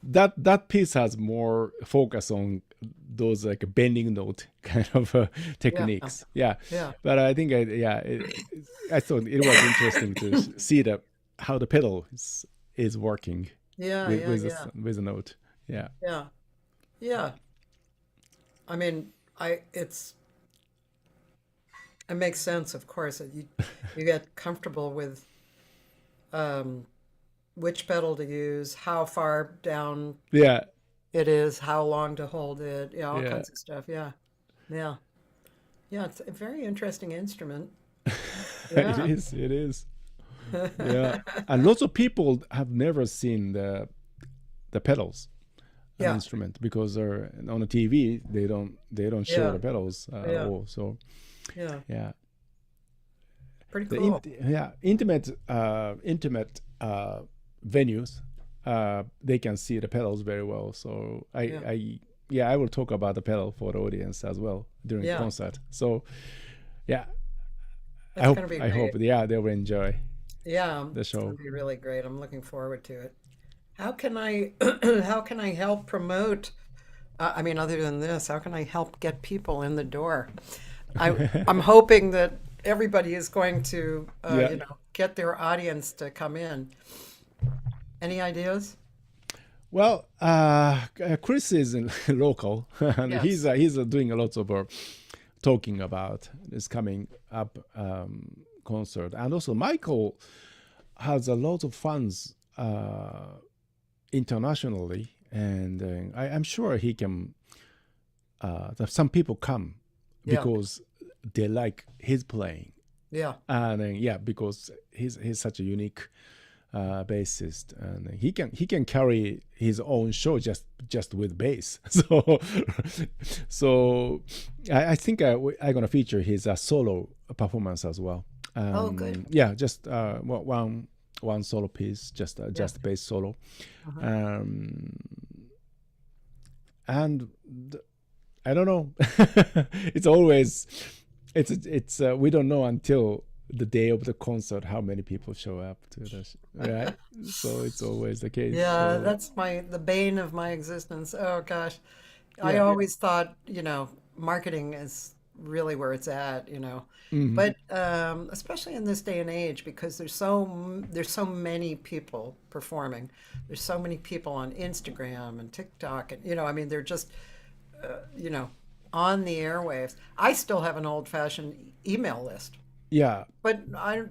Speaker 2: that piece has more focus on those like bending note kind of
Speaker 1: Yeah.
Speaker 2: techniques. Yeah.
Speaker 1: Yeah.
Speaker 2: But I think I thought it was interesting to see how the pedal is working
Speaker 1: Yeah.
Speaker 2: with
Speaker 1: Yeah. Yeah.
Speaker 2: with the note. Yeah.
Speaker 1: Yeah. Yeah. I mean, it makes sense, of course, that you get comfortable with um, which pedal to use, how far down
Speaker 2: Yeah.
Speaker 1: it is, how long to hold it, yeah, all
Speaker 2: Yeah.
Speaker 1: kinds of stuff. Yeah. Yeah. Yeah. It's a very interesting instrument.
Speaker 2: It
Speaker 1: Yeah.
Speaker 2: is. It is. Yeah. And lots of people have never seen the pedals an
Speaker 1: Yeah.
Speaker 2: instrument because they're on the TV they don't show
Speaker 1: Yeah.
Speaker 2: the pedals at
Speaker 1: Yeah.
Speaker 2: all. So
Speaker 1: Yeah.
Speaker 2: yeah,
Speaker 1: Pretty cool.
Speaker 2: intimate venues they can see the pedals very well. So
Speaker 1: Yeah.
Speaker 2: I will talk about the pedal for the audience as well during the
Speaker 1: Yeah.
Speaker 2: concert. So yeah,
Speaker 1: It's going to be
Speaker 2: I hope
Speaker 1: great.
Speaker 2: they will enjoy
Speaker 1: Yeah.
Speaker 2: the
Speaker 1: It's going
Speaker 2: show.
Speaker 1: to be really great. I'm looking forward to it. How can I, how can I help promote? I mean, other than this, how can I help get people in the door? I'm hoping that everybody is going to,
Speaker 2: Yeah.
Speaker 1: get their audience to come in. Any ideas?
Speaker 2: Well, Chris is local, and
Speaker 1: Yes.
Speaker 2: he's doing a lot of talking about this coming up concert, and also Michael has a lot of fans internationally, and I'm sure he can. That some people come
Speaker 1: Yeah.
Speaker 2: because they like his playing,
Speaker 1: Yeah.
Speaker 2: and yeah, because he's such a unique bassist, and he can carry his own show just with bass. So I think I'm gonna feature his solo performance as well.
Speaker 1: Oh, good.
Speaker 2: Yeah, just one solo piece,
Speaker 1: Yeah.
Speaker 2: just bass solo,
Speaker 1: Uh-huh.
Speaker 2: um, and I don't know. It's always it's we don't know until the day of the concert how many people show up to right. So it's always the case.
Speaker 1: Yeah,
Speaker 2: So
Speaker 1: that's the bane of my existence. Oh gosh. I
Speaker 2: yeah.
Speaker 1: always thought, marketing is really where it's at.
Speaker 2: Hmm.
Speaker 1: But especially in this day and age, because there's so many people performing. There's so many people on Instagram and TikTok, and I mean, they're just you know on the airwaves. I still have an old-fashioned email list,
Speaker 2: Yeah.
Speaker 1: but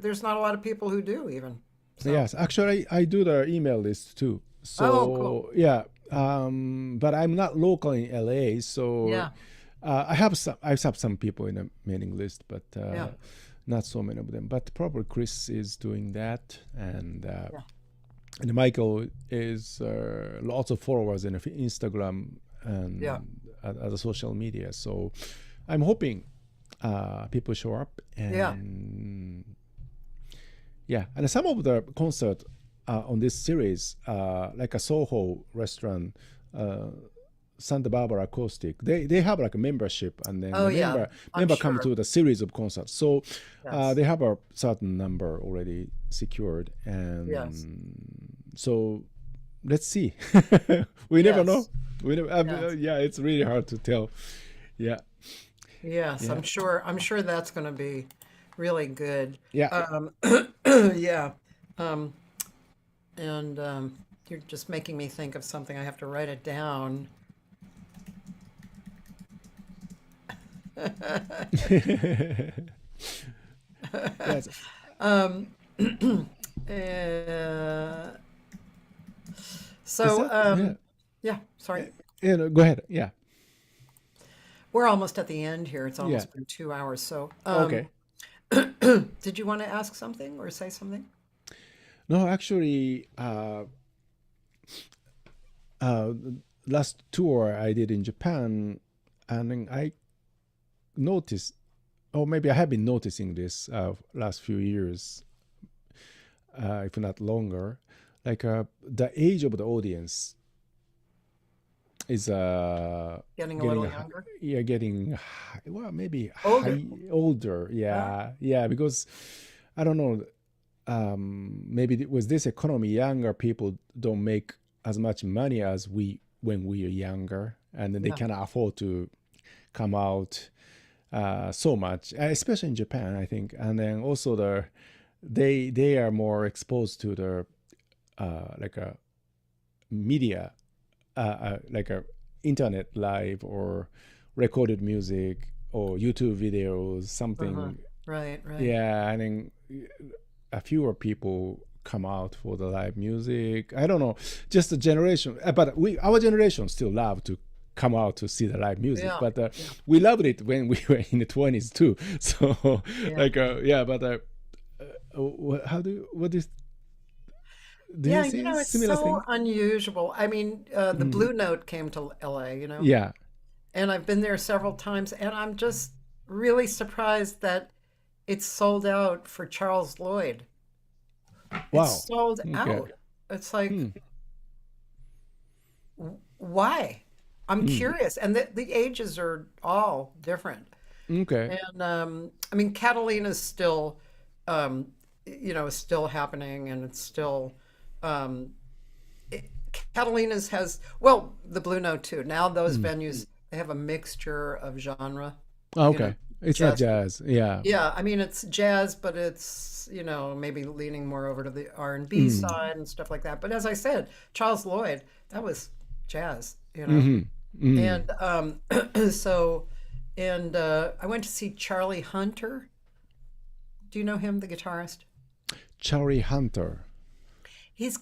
Speaker 1: there's not a lot of people who do even. So,
Speaker 2: Yes, actually, I do the email list too.
Speaker 1: oh, cool.
Speaker 2: So yeah, but I'm not local in LA, so
Speaker 1: Yeah,
Speaker 2: I have some people in the mailing list, but
Speaker 1: yeah,
Speaker 2: not so many of them. But probably Chris is doing that,
Speaker 1: yeah,
Speaker 2: and Michael is lots of followers in Instagram
Speaker 1: yeah,
Speaker 2: and other social media. So I'm hoping people show up,
Speaker 1: yeah.
Speaker 2: and yeah, and some of the concert on this series, like a Soho restaurant, uh, Santa Barbara Acoustic, they have like a membership, and then
Speaker 1: Oh,
Speaker 2: the
Speaker 1: yeah. I'm
Speaker 2: member come
Speaker 1: sure.
Speaker 2: to the series of concerts. So
Speaker 1: Yes,
Speaker 2: they have a certain number already secured,
Speaker 1: yes,
Speaker 2: and so let's see. We never know.
Speaker 1: yes,
Speaker 2: We never.
Speaker 1: yes,
Speaker 2: Yeah, it's really hard to tell. Yeah,
Speaker 1: yes.
Speaker 2: yeah,
Speaker 1: I'm sure that's going to be really good.
Speaker 2: yeah.
Speaker 1: Um, yeah. Um, and you're just making me think of something. I have to write it down.
Speaker 2: Yes.
Speaker 1: Um, uh,
Speaker 2: Is
Speaker 1: so,
Speaker 2: that yeah?
Speaker 1: yeah, sorry.
Speaker 2: Go ahead. Yeah,
Speaker 1: We're almost at the end here. It's
Speaker 2: yeah.
Speaker 1: almost been 2 hours. So,
Speaker 2: Okay.
Speaker 1: did you want to ask something or say something?
Speaker 2: No, actually, uh, last tour I did in Japan, and then I noticed, or maybe I have been noticing this last few years, if not longer, like the age of the audience is
Speaker 1: Getting a
Speaker 2: getting
Speaker 1: little
Speaker 2: a
Speaker 1: younger,
Speaker 2: yeah, getting well, maybe
Speaker 1: older.
Speaker 2: older.
Speaker 1: Ah,
Speaker 2: Yeah, because I don't know. Maybe with this economy, younger people don't make as much money as we when we are younger, and then they
Speaker 1: yeah.
Speaker 2: cannot afford to come out so much, especially in Japan, I think. And then also they are more exposed to the like a media, like a internet live or recorded music or YouTube videos,
Speaker 1: Uh-huh.
Speaker 2: something.
Speaker 1: Right, right.
Speaker 2: Yeah, and then a fewer people come out for the live music. I don't know, just the generation. But our generation still love to come out to see the live music.
Speaker 1: Yeah,
Speaker 2: But
Speaker 1: yeah,
Speaker 2: we loved it when we were in the 20s too. So
Speaker 1: yeah.
Speaker 2: like yeah, but how do you
Speaker 1: Yeah,
Speaker 2: see a
Speaker 1: it's
Speaker 2: similar
Speaker 1: so
Speaker 2: thing?
Speaker 1: unusual. I mean, the
Speaker 2: Mm,
Speaker 1: Blue Note came to LA,
Speaker 2: yeah.
Speaker 1: and I've been there several times, and I'm just really surprised that it's sold out for Charles Lloyd. It's
Speaker 2: Wow.
Speaker 1: sold
Speaker 2: Okay.
Speaker 1: out. It's like,
Speaker 2: Hmm.
Speaker 1: why? I'm
Speaker 2: Mm.
Speaker 1: curious. And the ages are all different.
Speaker 2: Okay.
Speaker 1: And I mean, Catalina's still, um, is still happening, and it's still, um, Catalina's has, well, the Blue Note too. Now those
Speaker 2: Mm.
Speaker 1: venues, they have a mixture of genre, you know,
Speaker 2: Okay. It's not
Speaker 1: jazz.
Speaker 2: jazz. Yeah.
Speaker 1: Yeah, I mean it's jazz, but it's, maybe leaning more over to the R&B
Speaker 2: Mm.
Speaker 1: side and stuff like that. But as I said, Charles Lloyd, that was jazz.
Speaker 2: Mm-hmm. Mm.
Speaker 1: And so and I went to see Charlie Hunter. Do you know him, the guitarist?
Speaker 2: Charlie Hunter.
Speaker 1: He's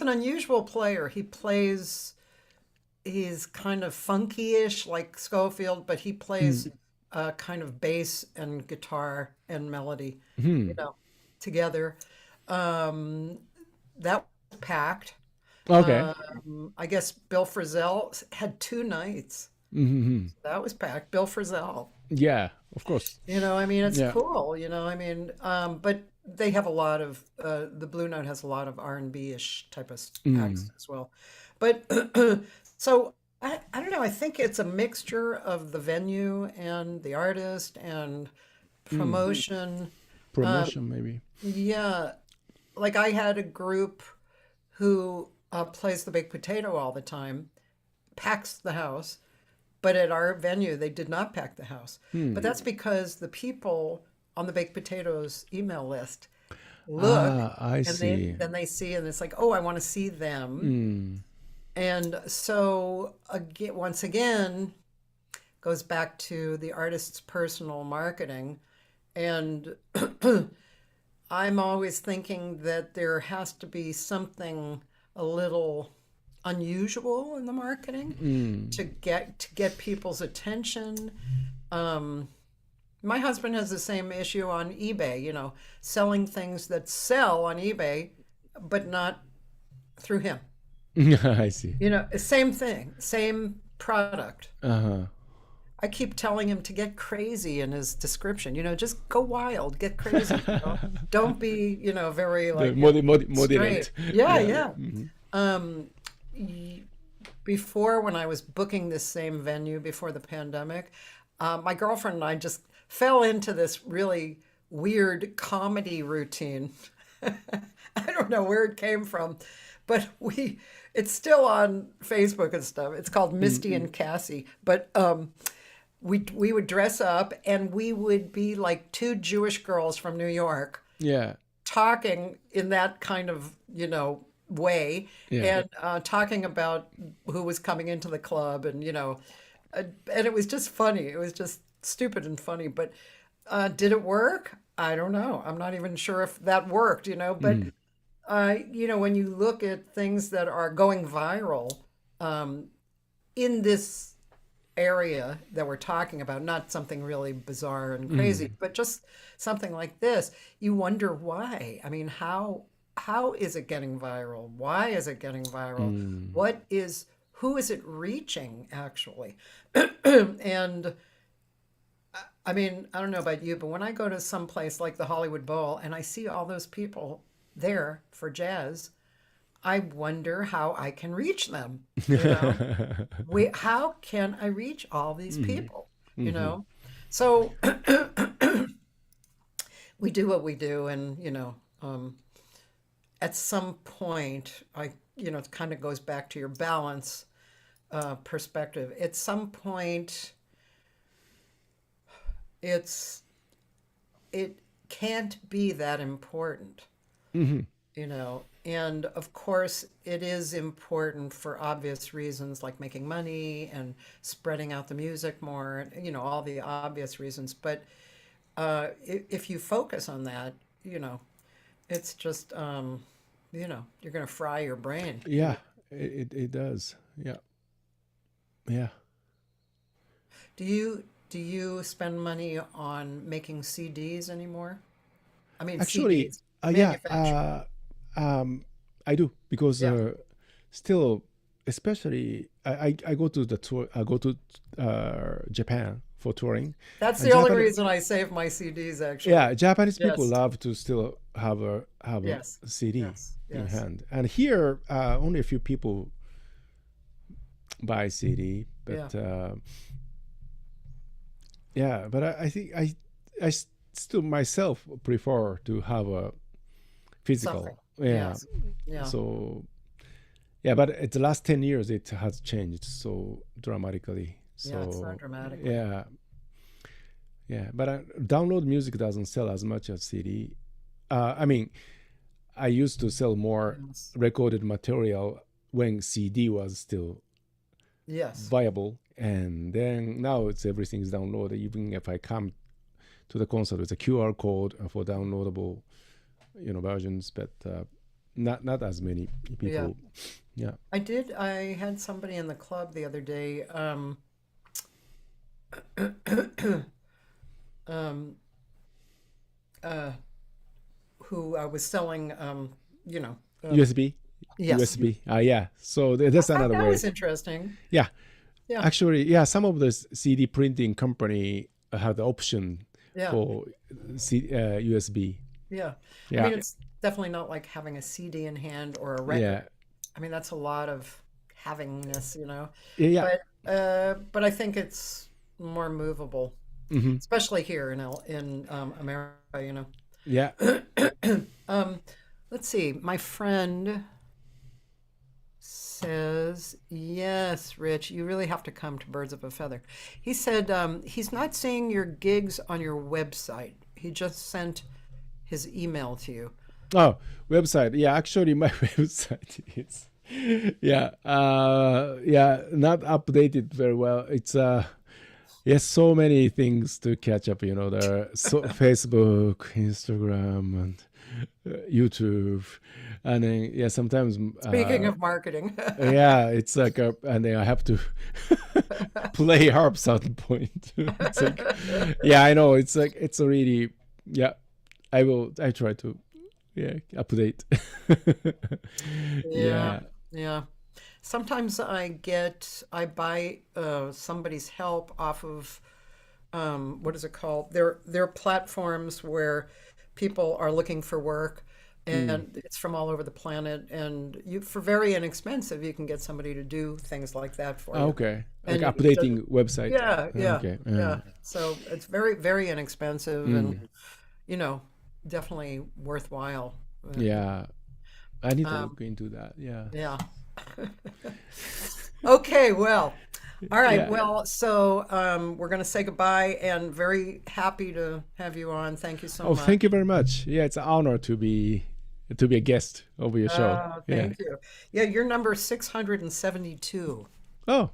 Speaker 1: an unusual player. He's kind of funky-ish like Schofield, but he plays
Speaker 2: Mm.
Speaker 1: kind of bass and guitar and melody, you
Speaker 2: Hmm.
Speaker 1: know, together. Um, that was packed.
Speaker 2: Okay.
Speaker 1: I guess Bill Frisell had two nights.
Speaker 2: Mm-hmm.
Speaker 1: That was packed. Bill Frisell.
Speaker 2: Yeah, of course.
Speaker 1: I mean, it's
Speaker 2: Yeah.
Speaker 1: cool. I mean, but they have a lot of the Blue Note has a lot of R&B-ish type of
Speaker 2: Mm.
Speaker 1: acts as well. But so I don't know. I think it's a mixture of the venue and the artist and
Speaker 2: Mm.
Speaker 1: promotion.
Speaker 2: Promotion, maybe.
Speaker 1: Yeah, like I had a group who plays the baked potato all the time, packs the house, but at our venue they did not pack the house. But
Speaker 2: Hmm.
Speaker 1: that's because the people on the baked potatoes email list look,
Speaker 2: Ah, I
Speaker 1: and
Speaker 2: see.
Speaker 1: then they see, and it's like, oh, I want to see them.
Speaker 2: Mm.
Speaker 1: And so again, once again, goes back to the artist's personal marketing. And I'm always thinking that there has to be something a little unusual in the marketing
Speaker 2: Mm.
Speaker 1: to get people's attention. Um, my husband has the same issue on eBay, selling things that sell on eBay, but not through him.
Speaker 2: I see.
Speaker 1: Same thing, same product.
Speaker 2: Uh-huh.
Speaker 1: I keep telling him to get crazy in his description. Just go wild, get crazy. Don't be, very
Speaker 2: The
Speaker 1: like
Speaker 2: moderate.
Speaker 1: straight. Yeah,
Speaker 2: Yeah.
Speaker 1: yeah.
Speaker 2: Mm-hmm.
Speaker 1: Um, y- Before, when I was booking this same venue before the pandemic, my girlfriend and I just fell into this really weird comedy routine. I don't know where it came from, but it's still on Facebook and stuff. It's called Misty and Cassie. But we would dress up and we would be like two Jewish girls from New York
Speaker 2: Yeah.
Speaker 1: talking in that kind of, way,
Speaker 2: Yeah.
Speaker 1: and talking about who was coming into the club, and and it was just funny. It was just stupid and funny. But did it work? I don't know. I'm not even sure if that worked, but
Speaker 2: Mm.
Speaker 1: when you look at things that are going viral um, in this area that we're talking about, not something really bizarre and crazy,
Speaker 2: Mm.
Speaker 1: but just something like this, you wonder why. I mean, how is it getting viral? Why is it getting viral?
Speaker 2: Mm.
Speaker 1: Who is it reaching actually? And I mean, I don't know about you, but when I go to some place like the Hollywood Bowl and I see all those people there for jazz, I wonder how I can reach them. How can I reach all these people? You
Speaker 2: Hmm.
Speaker 1: know, so we do what we do, and at some point, it kind of goes back to your balance perspective. At some point, it's it can't be that important,
Speaker 2: Hmm.
Speaker 1: and of course, it is important for obvious reasons like making money and spreading out the music more, all the obvious reasons. But if you focus on that, you know, it's just, you're going to fry your brain.
Speaker 2: Yeah, it does. Yeah, yeah.
Speaker 1: Do you spend money on making CDs anymore? I mean,
Speaker 2: Actually,
Speaker 1: CDs,
Speaker 2: yeah,
Speaker 1: manufacturing.
Speaker 2: um, I do because
Speaker 1: Yeah.
Speaker 2: still, especially I go to the tour. I go to Japan for touring,
Speaker 1: That's
Speaker 2: and
Speaker 1: the only
Speaker 2: Japan.
Speaker 1: reason I save my CDs, actually.
Speaker 2: Yeah, Japanese people
Speaker 1: Yes.
Speaker 2: love to still have a
Speaker 1: Yes.
Speaker 2: CD
Speaker 1: Yes.
Speaker 2: in
Speaker 1: Yes.
Speaker 2: hand, and here only a few people buy CD,
Speaker 1: Yeah.
Speaker 2: but yeah, but I think still myself prefer to have a
Speaker 1: Something.
Speaker 2: physical. Yeah,
Speaker 1: Yes. Yeah.
Speaker 2: so yeah, but at the last 10 years it has changed so dramatically.
Speaker 1: Yeah. It's not
Speaker 2: So
Speaker 1: dramatically.
Speaker 2: yeah, yeah, but download music doesn't sell as much as CD. I mean, I used to sell more
Speaker 1: Yes.
Speaker 2: recorded material when CD was still
Speaker 1: Yes.
Speaker 2: viable, and then now it's everything's downloaded. Even if I come to the concert with a QR code for downloadable, versions, but not as many
Speaker 1: Yeah.
Speaker 2: people. Yeah.
Speaker 1: I had somebody in the club the other day, um, uh, who was selling, you know, um,
Speaker 2: USB,
Speaker 1: yes.
Speaker 2: USB. Yeah. So
Speaker 1: I
Speaker 2: that's
Speaker 1: thought
Speaker 2: another
Speaker 1: that
Speaker 2: way.
Speaker 1: was interesting.
Speaker 2: Yeah.
Speaker 1: Yeah.
Speaker 2: Actually, yeah. Some of the CD printing company have the option
Speaker 1: Yeah.
Speaker 2: for USB.
Speaker 1: Yeah. I
Speaker 2: Yeah.
Speaker 1: mean, it's definitely not like having a CD in hand or a record.
Speaker 2: Yeah.
Speaker 1: I mean, that's a lot of havingness.
Speaker 2: Yeah. Yeah.
Speaker 1: But I think it's more movable,
Speaker 2: Hmm.
Speaker 1: especially here in America.
Speaker 2: Yeah.
Speaker 1: Um, let's see. My friend says, yes, Rich, you really have to come to Birds of a Feather. He said he's not seeing your gigs on your website. He just sent his email to you.
Speaker 2: Oh, website. Yeah, actually, my website is yeah, yeah, not updated very well. It's yes, so many things to catch up. There are so Facebook, Instagram, and YouTube, and then yeah, sometimes
Speaker 1: Speaking of marketing,
Speaker 2: yeah, it's like and then I have to play harps at the point. It's like yeah, I know. It's like it's already yeah. I try to yeah update.
Speaker 1: yeah,
Speaker 2: Yeah.
Speaker 1: yeah. Sometimes I buy somebody's help off of what is it called? There are platforms where people are looking for work,
Speaker 2: Mm.
Speaker 1: and it's from all over the planet. And for very inexpensive, you can get somebody to do things like that for you.
Speaker 2: Okay. Like
Speaker 1: And it does,
Speaker 2: updating website.
Speaker 1: yeah, yeah,
Speaker 2: Okay.
Speaker 1: yeah. So it's very, very inexpensive, and
Speaker 2: Mm.
Speaker 1: you know, definitely worthwhile.
Speaker 2: Yeah. I need to
Speaker 1: Um,
Speaker 2: look into that. Yeah.
Speaker 1: yeah. Okay, well, all right.
Speaker 2: Yeah.
Speaker 1: Well, so we're going to say goodbye, and very happy to have you on. Thank you so
Speaker 2: Oh,
Speaker 1: much.
Speaker 2: thank you very much. Yeah, it's an honor to be a guest over your show.
Speaker 1: Oh,
Speaker 2: Yeah.
Speaker 1: thank you. Yeah, you're number 672.
Speaker 2: Oh,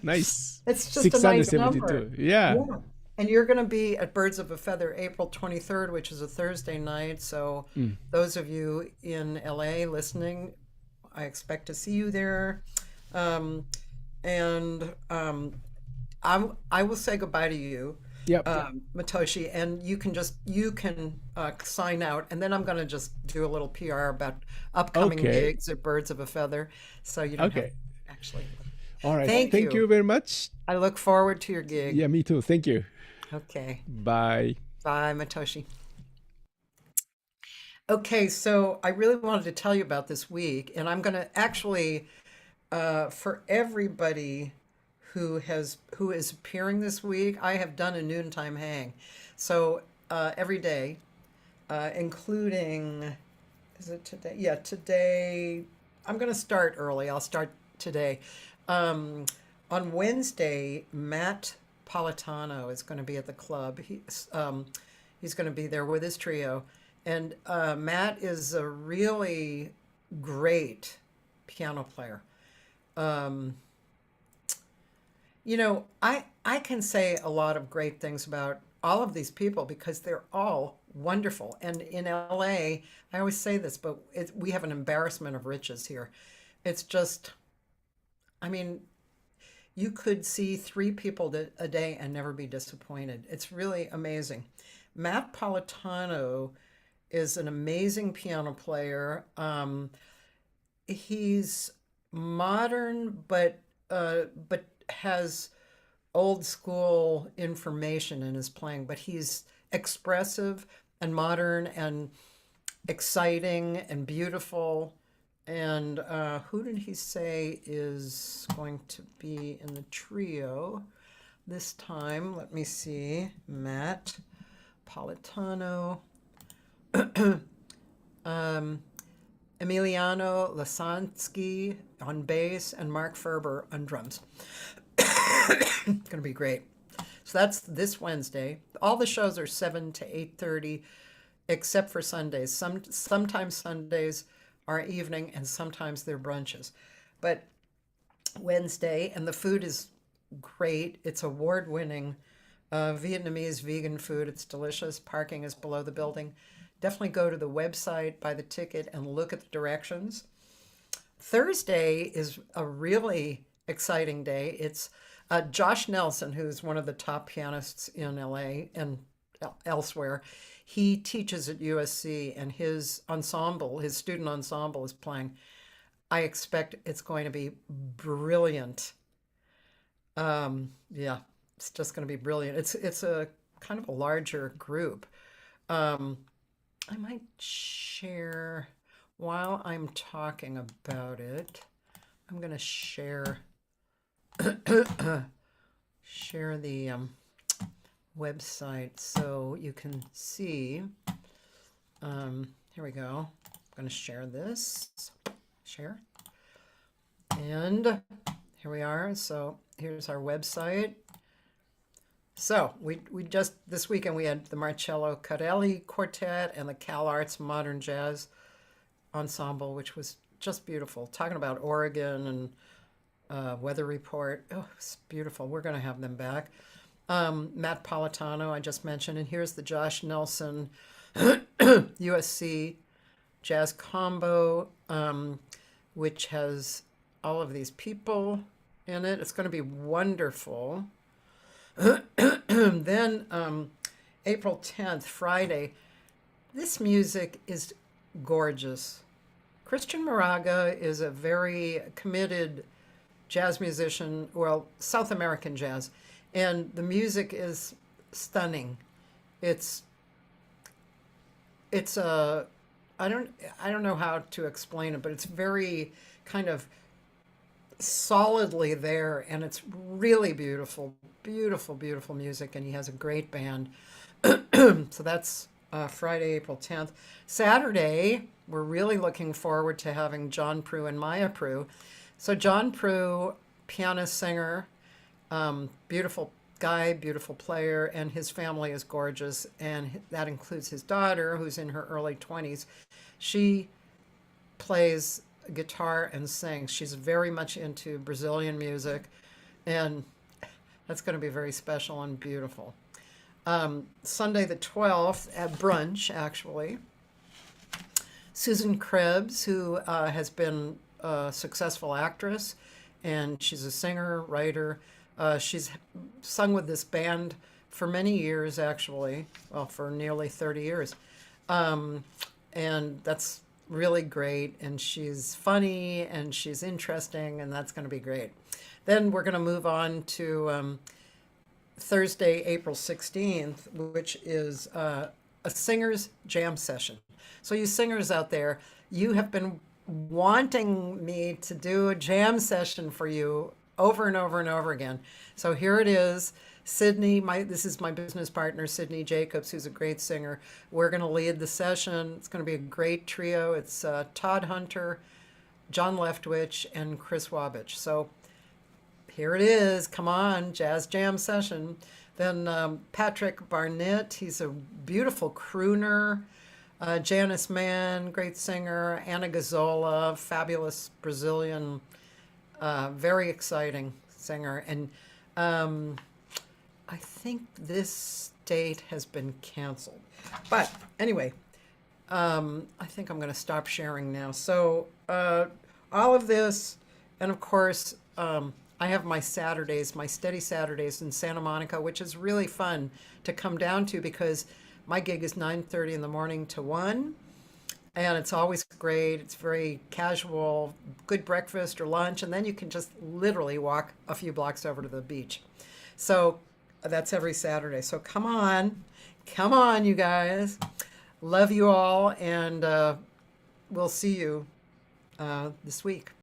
Speaker 2: nice.
Speaker 1: It's just a nice number.
Speaker 2: 672. Yeah.
Speaker 1: Yeah. And you're going to be at Birds of a Feather April 23rd, which is a Thursday night. So
Speaker 2: Mm.
Speaker 1: those of you in LA listening, I expect to see you there. Um, and I will say goodbye to you,
Speaker 2: Yep.
Speaker 1: Matoshi, and you can sign out, and then I'm going to just do a little PR about upcoming
Speaker 2: Okay.
Speaker 1: gigs at Birds of a Feather, so you don't have
Speaker 2: Okay.
Speaker 1: to actually.
Speaker 2: All right.
Speaker 1: Thank
Speaker 2: Thank
Speaker 1: you.
Speaker 2: you very much.
Speaker 1: I look forward to your gig.
Speaker 2: Yeah, me too. Thank you.
Speaker 1: Okay.
Speaker 2: Bye.
Speaker 1: Bye, Matoshi. Okay, so I really wanted to tell you about this week, and I'm going to actually, for everybody who is appearing this week, I have done a noontime hang. So every day, including, is it today? Yeah, today. I'm going to start early. I'll start today. Um, on Wednesday, Matt Politano is going to be at the club. He's going to be there with his trio. And Matt is a really great piano player. Um, I can say a lot of great things about all of these people because they're all wonderful. And in LA, I always say this, but we have an embarrassment of riches here. It's just, I mean, you could see three people a day and never be disappointed. It's really amazing. Matt Politano is an amazing piano player. He's modern, but has old school information in his playing. But he's expressive and modern and exciting and beautiful. And who did he say is going to be in the trio this time? Let me see. Matt Politano. um, Emiliano Lasansky on bass and Mark Ferber on drums. It's going to be great. So that's this Wednesday. All the shows are 7 to 8:30 except for Sundays. Sometimes Sundays are evening and sometimes they're brunches. But Wednesday, and the food is great. It's award-winning Vietnamese vegan food. It's delicious. Parking is below the building. Definitely go to the website, buy the ticket, and look at the directions. Thursday is a really exciting day. It's Josh Nelson, who's one of the top pianists in LA and elsewhere. He teaches at USC, and his ensemble, his student ensemble, is playing. I expect it's going to be brilliant. Yeah, it's just going to be brilliant. It's a kind of a larger group. Um, I might share while I'm talking about it. I'm going to share share the website so you can see. Here we go. I'm going to share this. Share. And here we are. So here's our website. So we just this weekend we had the Marcello Carelli Quartet and the Cal Arts Modern Jazz Ensemble, which was just beautiful. Talking about Oregon and weather report. Oh, it's beautiful. We're going to have them back. Matt Politano, I just mentioned, and here's the Josh Nelson USC Jazz Combo, which has all of these people in it. It's going to be wonderful. Then April 10th, Friday, this music is gorgeous. Christian Moraga is a very committed jazz musician, well, South American jazz, and the music is stunning. It's it's a I don't know how to explain it, but it's very kind of solidly there, and it's really beautiful, beautiful, beautiful music, and he has a great band. So that's Friday, April 10th. Saturday, we're really looking forward to having John Prue and Maya Prue. So John Prue, pianist, singer, beautiful guy, beautiful player, and his family is gorgeous, and that includes his daughter, who's in her early 20s. She plays guitar and sings. She's very much into Brazilian music, and that's going to be very special and beautiful. Sunday the 12th at brunch, actually, Susan Krebs, who has been a successful actress, and she's a singer, writer. She's sung with this band for many years, actually, well, for nearly 30 years. And that's really great. And she's funny and she's interesting, and that's going to be great. Then we're going to move on to Thursday, April 16th, which is a singer's jam session. So you singers out there, you have been wanting me to do a jam session for you over and over and over again. So here it is. Sydney, this is my business partner, Sydney Jacobs, who's a great singer. We're going to lead the session. It's going to be a great trio. It's Todd Hunter, John Leftwich, and Chris Wabich. So here it is. Come on, jazz jam session. Then Patrick Barnett, he's a beautiful crooner. Janice Mann, great singer. Anna Gazzola, fabulous Brazilian, very exciting singer. And I think this date has been canceled. But anyway, I think I'm going to stop sharing now. So all of this, and of course, I have my Saturdays, my steady Saturdays in Santa Monica, which is really fun to come down to because my gig is 9:30 in the morning to 1, and it's always great. It's very casual, good breakfast or lunch, and then you can just literally walk a few blocks over to the beach. So that's every Saturday. So come on, you guys. Love you all, and we'll see you this week.